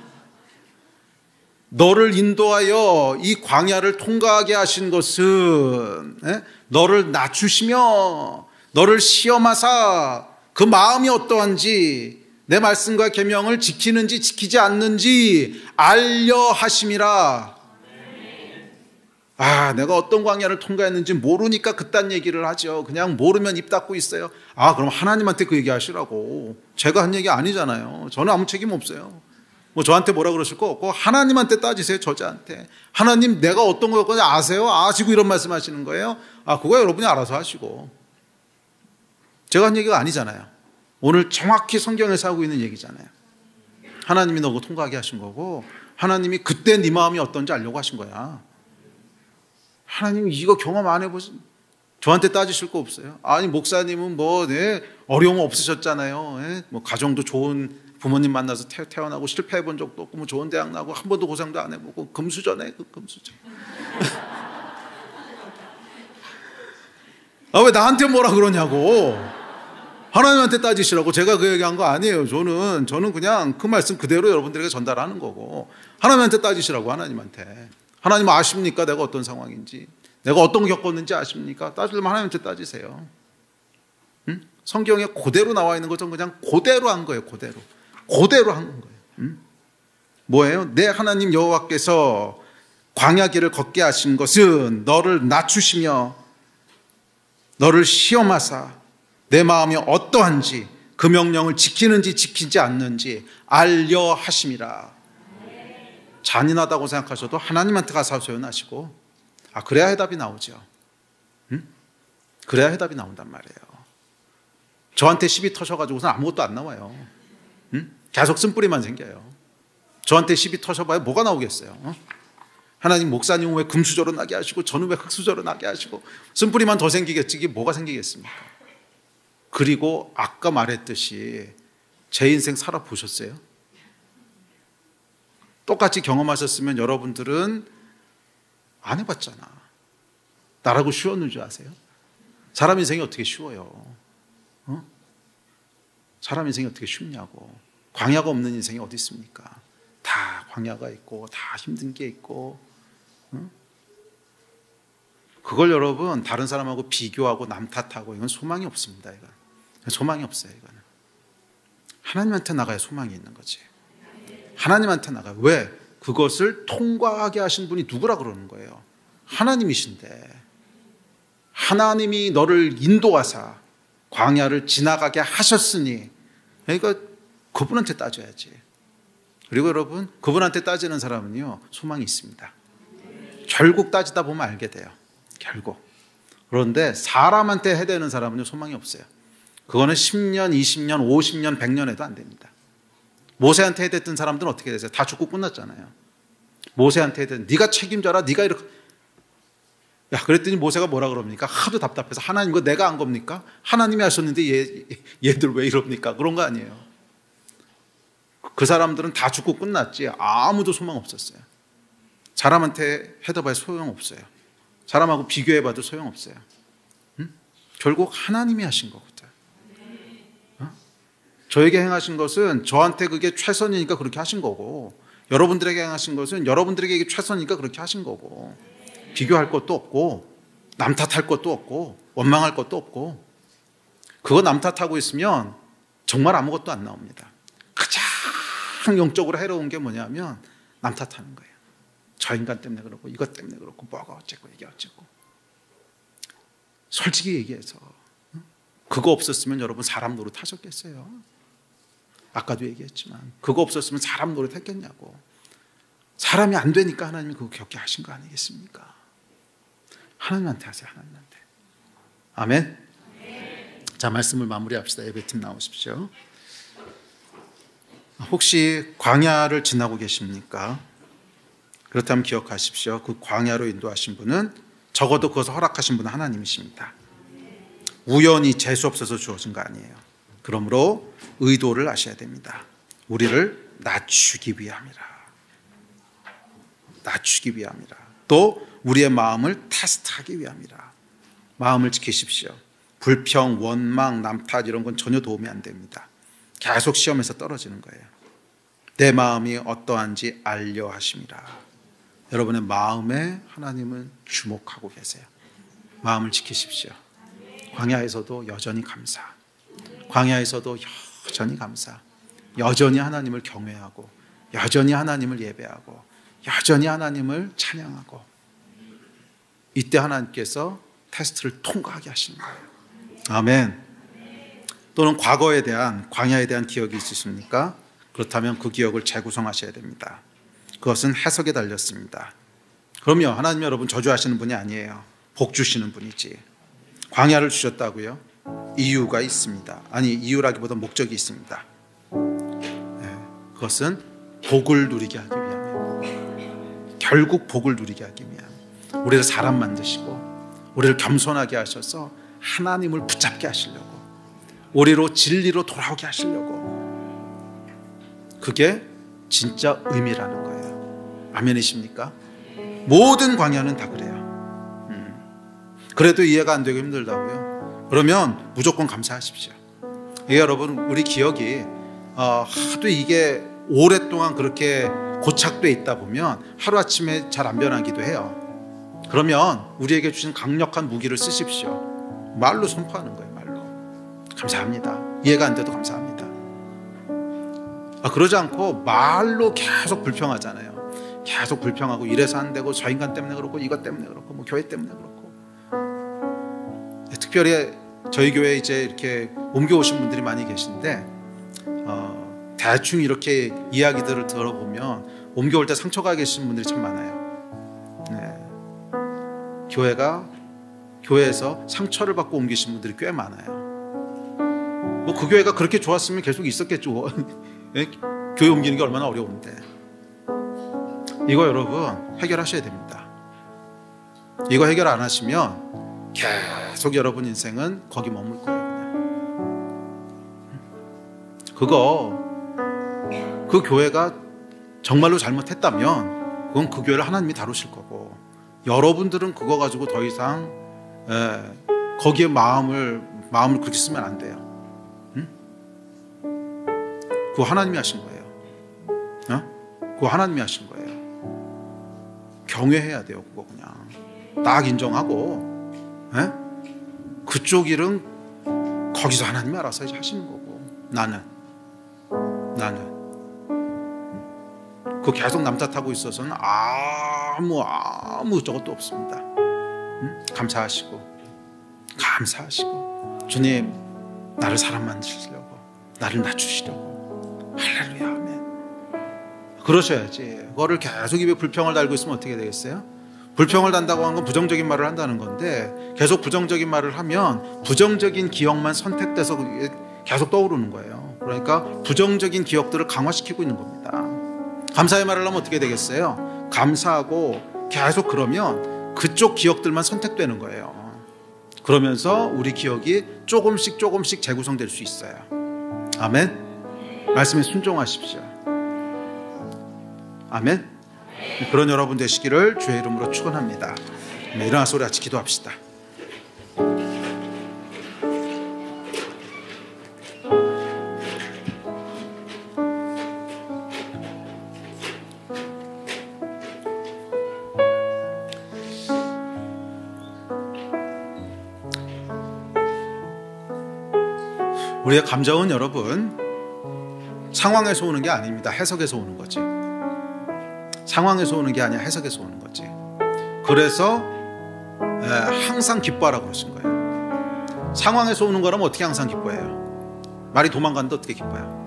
너를 인도하여 이 광야를 통과하게 하신 것은 너를 낮추시며 너를 시험하사 그 마음이 어떠한지 내 말씀과 계명을 지키는지 지키지 않는지 알려 하심이라. 내가 어떤 광야를 통과했는지 모르니까 그딴 얘기를 하죠. 그냥 모르면 입 닫고 있어요. 그럼 하나님한테 그 얘기 하시라고. 제가 한 얘기 아니잖아요. 저는 아무 책임 없어요. 뭐 저한테 뭐라 그러실 거 없고 하나님한테 따지세요. 저자한테. 하나님 내가 어떤 거였는지 아세요? 아시고 이런 말씀 하시는 거예요? 그거 여러분이 알아서 하시고. 제가 한 얘기가 아니잖아요. 오늘 정확히 성경에서 하고 있는 얘기잖아요. 하나님이 너 그거 통과하게 하신 거고 하나님이 그때 네 마음이 어떤지 알려고 하신 거야. 하나님이 이거 경험 안 해보신 저한테 따지실 거 없어요. 아니 목사님은 어려움 없으셨잖아요. 뭐 가정도 좋은 부모님 만나서 태어나고 실패해 본 적도 없고 뭐 좋은 대학 나고 한 번도 고생도 안 해보고 금수저네. 금수저. 왜 나한테 뭐라 그러냐고. 하나님한테 따지시라고. 제가 그 얘기한 거 아니에요. 저는 그냥 그 말씀 그대로 여러분들에게 전달하는 거고 하나님한테 따지시라고. 하나님한테. 하나님 아십니까? 내가 어떤 상황인지. 내가 어떤 거 겪었는지 아십니까? 따지려면 하나님한테 따지세요. 응? 성경에 그대로 나와 있는 것은 그냥 그대로 한 거예요. 그대로 한 거예요. 뭐예요? 내 하나님 여호와께서 광야길을 걷게 하신 것은 너를 낮추시며 너를 시험하사 내 마음이 어떠한지 그 명령을 지키는지 지키지 않는지 알려 하심이라. 잔인하다고 생각하셔도 하나님한테 가서 소연하시고 그래야 해답이 나오죠. 그래야 해답이 나온단 말이에요. 저한테 시비 터셔가지고서는 아무것도 안 나와요. 계속 쓴뿌리만 생겨요. 저한테 시비 터셔봐야 뭐가 나오겠어요? 하나님 목사님은 왜 금수저로 나게 하시고 저는 왜 흙수저로 나게 하시고 쓴뿌리만 더 생기겠지. 이게 뭐가 생기겠습니까? 그리고 아까 말했듯이 제 인생 살아보셨어요? 똑같이 경험하셨으면 여러분들은 안 해봤잖아. 나라고 쉬웠는 줄 아세요? 사람 인생이 어떻게 쉬워요? 사람 인생이 어떻게 쉽냐고. 광야가 없는 인생이 어디 있습니까? 다 광야가 있고 다 힘든 게 있고. 그걸 여러분 다른 사람하고 비교하고 남 탓하고 이건 소망이 없습니다. 이건 소망이 없어요. 이거는 하나님한테 나가야 소망이 있는 거지. 하나님한테 나가요. 왜? 그것을 통과하게 하신 분이 누구라 그러는 거예요? 하나님이신데, 하나님이 너를 인도하사 광야를 지나가게 하셨으니, 그러니까 그분한테 따져야지. 그리고 여러분, 그분한테 따지는 사람은요, 소망이 있습니다. 결국 따지다 보면 알게 돼요. 결국. 그런데 사람한테 해대는 사람은요, 소망이 없어요. 그거는 10년, 20년, 50년, 100년 해도 안 됩니다. 모세한테 해댔던 사람들은 어떻게 됐어요? 다 죽고 끝났잖아요. 모세한테 해댔던, 네가 책임져라, 네가 이렇게. 야, 그랬더니 모세가 뭐라 그럽니까? 하도 답답해서, 하나님 이거 내가 한 겁니까? 하나님이 하셨는데 얘들 왜 이럽니까? 그런 거 아니에요. 그 사람들은 다 죽고 끝났지 아무도 소망 없었어요. 사람한테 해봐야 소용없어요. 사람하고 비교해봐도 소용없어요. 결국 하나님이 하신 거거든. 저에게 행하신 것은 저한테 그게 최선이니까 그렇게 하신 거고, 여러분들에게 행하신 것은 여러분들에게 이게 최선이니까 그렇게 하신 거고, 비교할 것도 없고 남 탓할 것도 없고 원망할 것도 없고. 그거 남 탓하고 있으면 정말 아무것도 안 나옵니다. 가장 영적으로 해로운 게 뭐냐면 남 탓하는 거예요. 저 인간 때문에 그렇고 이것 때문에 그렇고 뭐가 어쨌고 이게 어쨌고. 솔직히 얘기해서 그거 없었으면 여러분 사람 노릇하셨겠어요? 아까도 얘기했지만 그거 없었으면 사람 노릇했겠냐고. 사람이 안 되니까 하나님이 그거 겪게 하신 거 아니겠습니까? 하나님한테 하세요. 하나님한테. 아멘. 자, 말씀을 마무리합시다. 예배팀 나오십시오. 혹시 광야를 지나고 계십니까? 그렇다면 기억하십시오. 그 광야로 인도하신 분은, 적어도 그것을 허락하신 분은 하나님이십니다. 우연히 재수 없어서 주어진 거 아니에요. 그러므로 의도를 아셔야 됩니다. 우리를 낮추기 위함이라. 낮추기 위함이라. 또 우리의 마음을 테스트하기 위함이라. 마음을 지키십시오. 불평, 원망, 남탓 이런 건 전혀 도움이 안 됩니다. 계속 시험에서 떨어지는 거예요. 내 마음이 어떠한지 알려 하심이라. 여러분의 마음에 하나님은 주목하고 계세요. 마음을 지키십시오. 광야에서도 여전히 감사, 광야에서도 여전히 감사, 여전히 하나님을 경외하고 여전히 하나님을 예배하고 여전히 하나님을 찬양하고, 이때 하나님께서 테스트를 통과하게 하시는 거예요. 아멘. 또는 과거에 대한, 광야에 대한 기억이 있으십니까? 그렇다면 그 기억을 재구성하셔야 됩니다. 그것은 해석에 달렸습니다. 그럼요, 하나님 여러분 저주하시는 분이 아니에요. 복 주시는 분이지. 광야를 주셨다고요? 이유가 있습니다. 아니, 이유라기보다 목적이 있습니다. 그것은 복을 누리게 하기 위함이에요. 결국 복을 누리게 하기 위함. 우리를 사람 만드시고 우리를 겸손하게 하셔서 하나님을 붙잡게 하시려고, 우리로 진리로 돌아오게 하시려고. 그게 진짜 의미라는 거예요. 아멘이십니까? 모든 광야는 다 그래요. 그래도 이해가 안 되고 힘들다고요? 그러면 무조건 감사하십시오. 이게 여러분, 우리 기억이 하도 이게 오랫동안 그렇게 고착돼 있다 보면 하루아침에 잘 안 변하기도 해요. 그러면 우리에게 주신 강력한 무기를 쓰십시오. 말로 선포하는 거예요. 말로. 감사합니다. 이해가 안 돼도 감사합니다. 그러지 않고 말로 계속 불평하잖아요. 계속 불평하고 이래서 안 되고 저 인간 때문에 그렇고 이것 때문에 그렇고 뭐 교회 때문에 그렇고. 특별히 저희 교회에 이제 이렇게 옮겨오신 분들이 많이 계신데, 대충 이렇게 이야기들을 들어보면 옮겨올 때 상처가 계신 분들이 참 많아요. 교회에서 상처를 받고 옮기신 분들이 꽤 많아요. 뭐 그 교회가 그렇게 좋았으면 계속 있었겠죠. 교회 옮기는 게 얼마나 어려운데. 이거 여러분 해결하셔야 됩니다. 이거 해결 안 하시면 계속 여러분 인생은 거기 머물 거예요. 그냥. 그 교회가 정말로 잘못했다면 그건 그 교회를 하나님이 다루실 거고, 여러분들은 그거 가지고 더 이상 거기에 마음을 그렇게 쓰면 안 돼요. 응? 그거 하나님이 하신 거예요. 그거 하나님이 하신 거예요. 경외해야 돼요. 그거 그냥 딱 인정하고, 그쪽 일은 거기서 하나님이 알아서 하시는 거고, 나는 그거 계속 남 탓하고 있어서는 아무 저것도 없습니다. 감사하시고 주님, 나를 사람 만드시려고, 나를 낮추시려고. 할렐루야, 아멘. 그러셔야지. 그거를 계속 입에 불평을 달고 있으면 어떻게 되겠어요? 불평을 단다고 하는 건 부정적인 말을 한다는 건데, 계속 부정적인 말을 하면 부정적인 기억만 선택돼서 계속 떠오르는 거예요. 그러니까 부정적인 기억들을 강화시키고 있는 겁니다. 감사의 말을 하면 어떻게 되겠어요? 감사하고 계속 그러면 그쪽 기억들만 선택되는 거예요. 그러면서 우리 기억이 조금씩 재구성될 수 있어요. 아멘. 말씀에 순종하십시오. 아멘. 그런 여러분 되시기를 주의 이름으로 축원합니다. 일어나서 우리 같이 기도합시다. 우리의 감정은 여러분, 상황에서 오는 게 아닙니다. 해석에서 오는 거지. 상황에서 오는 게 아니라 해석에서 오는 거지. 그래서 항상 기뻐하라고 그러신 거예요. 상황에서 오는 거라면 어떻게 항상 기뻐해요? 말이 도망가는데 어떻게 기뻐해요?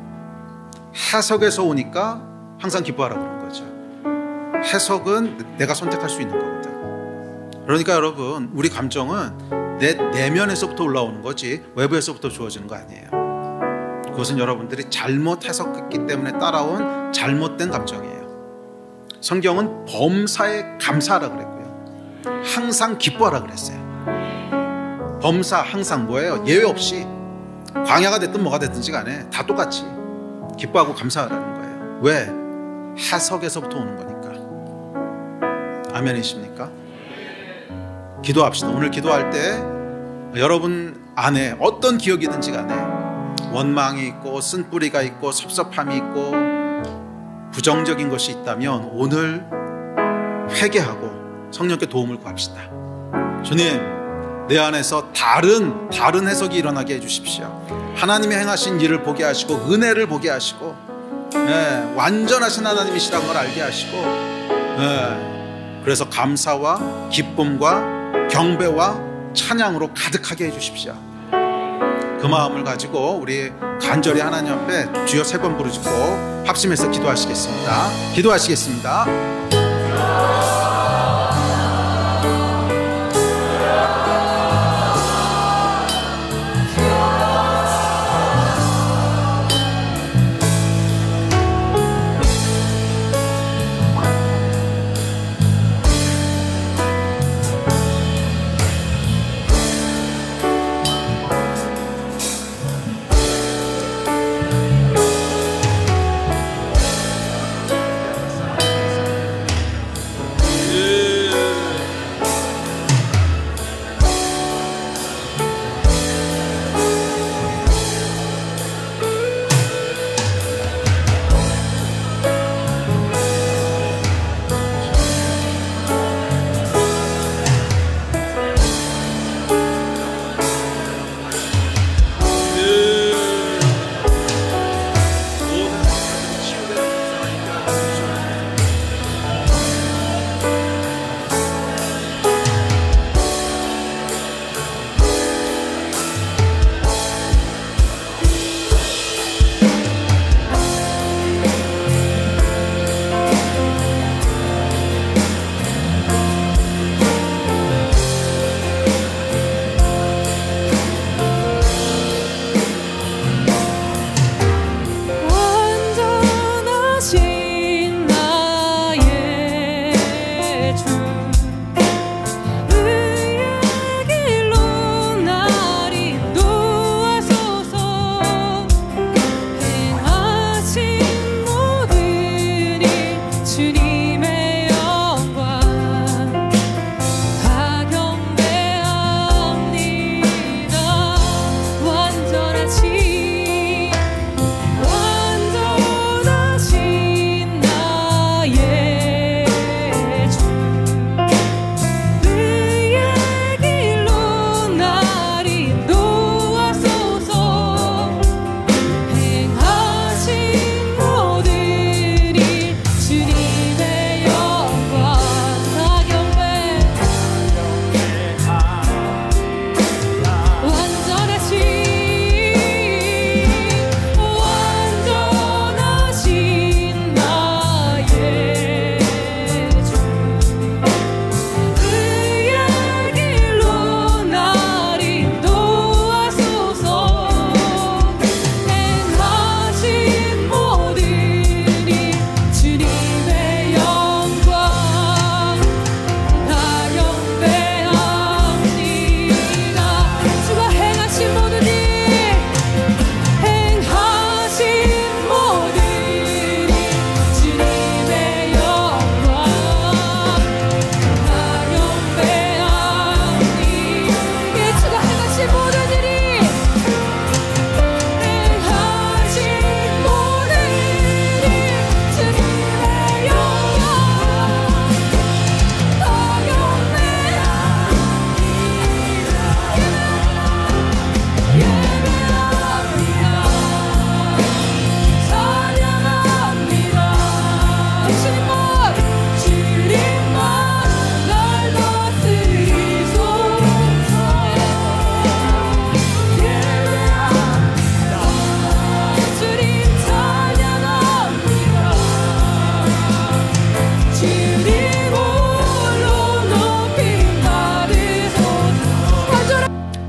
해석에서 오니까 항상 기뻐하라고 그러는 거죠. 해석은 내가 선택할 수 있는 거거든. 그러니까 여러분, 우리 감정은 내 내면에서부터 올라오는 거지 외부에서부터 주어지는 거 아니에요. 그것은 여러분들이 잘못 해석했기 때문에 따라온 잘못된 감정이에요. 성경은 범사에 감사하라 그랬고요, 항상 기뻐하라 그랬어요. 범사, 항상 뭐예요? 예외 없이 광야가 됐든 뭐가 됐든지 간에 다 똑같이 기뻐하고 감사하라는 거예요. 왜? 해석에서부터 오는 거니까. 아멘이십니까? 기도합시다. 오늘 기도할 때 여러분 안에 어떤 기억이든지 간에 원망이 있고 쓴뿌리가 있고 섭섭함이 있고 부정적인 것이 있다면 오늘 회개하고 성령께 도움을 구합시다. 주님, 내 안에서 다른 해석이 일어나게 해주십시오. 하나님의 행하신 일을 보게 하시고 은혜를 보게 하시고, 완전하신 하나님이시라는 걸 알게 하시고, 그래서 감사와 기쁨과 경배와 찬양으로 가득하게 해주십시오. 그 마음을 가지고 우리 간절히 하나님 앞에 주여 3번 부르짖고 합심해서 기도하시겠습니다.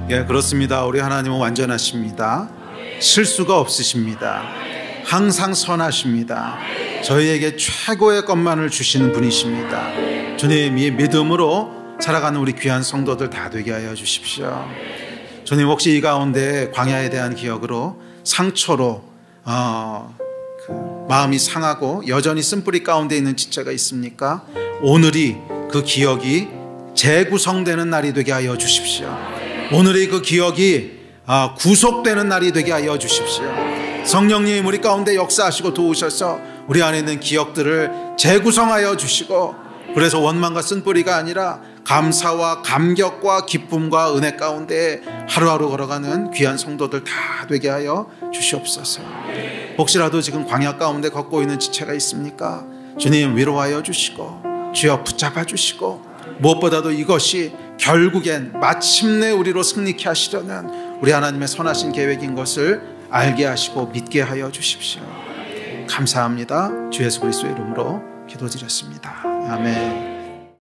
예, 그렇습니다. 우리 하나님은 완전하십니다. 실수가 없으십니다. 항상 선하십니다. 저희에게 최고의 것만을 주시는 분이십니다. 주님, 이 믿음으로 살아가는 우리 귀한 성도들 다 되게 하여 주십시오. 주님, 혹시 이 가운데 광야에 대한 기억으로 상처로 마음이 상하고 여전히 쓴뿌리 가운데 있는 지체가 있습니까? 오늘이 그 기억이 재구성되는 날이 되게 하여 주십시오. 오늘이 그 기억이 구속되는 날이 되게 하여 주십시오. 성령님, 우리 가운데 역사하시고 도우셔서 우리 안에 있는 기억들을 재구성하여 주시고, 그래서 원망과 쓴뿌리가 아니라 감사와 감격과 기쁨과 은혜 가운데 하루하루 걸어가는 귀한 성도들 다 되게 하여 주시옵소서. 혹시라도 지금 광야 가운데 걷고 있는 지체가 있습니까? 주님, 위로하여 주시고 주여 붙잡아 주시고, 무엇보다도 이것이 결국엔 마침내 우리로 승리케 하시려는 우리 하나님의 선하신 계획인 것을 알게 하시고 믿게 하여 주십시오. 감사합니다. 주 예수 그리스도의 이름으로 기도드렸습니다. 아멘.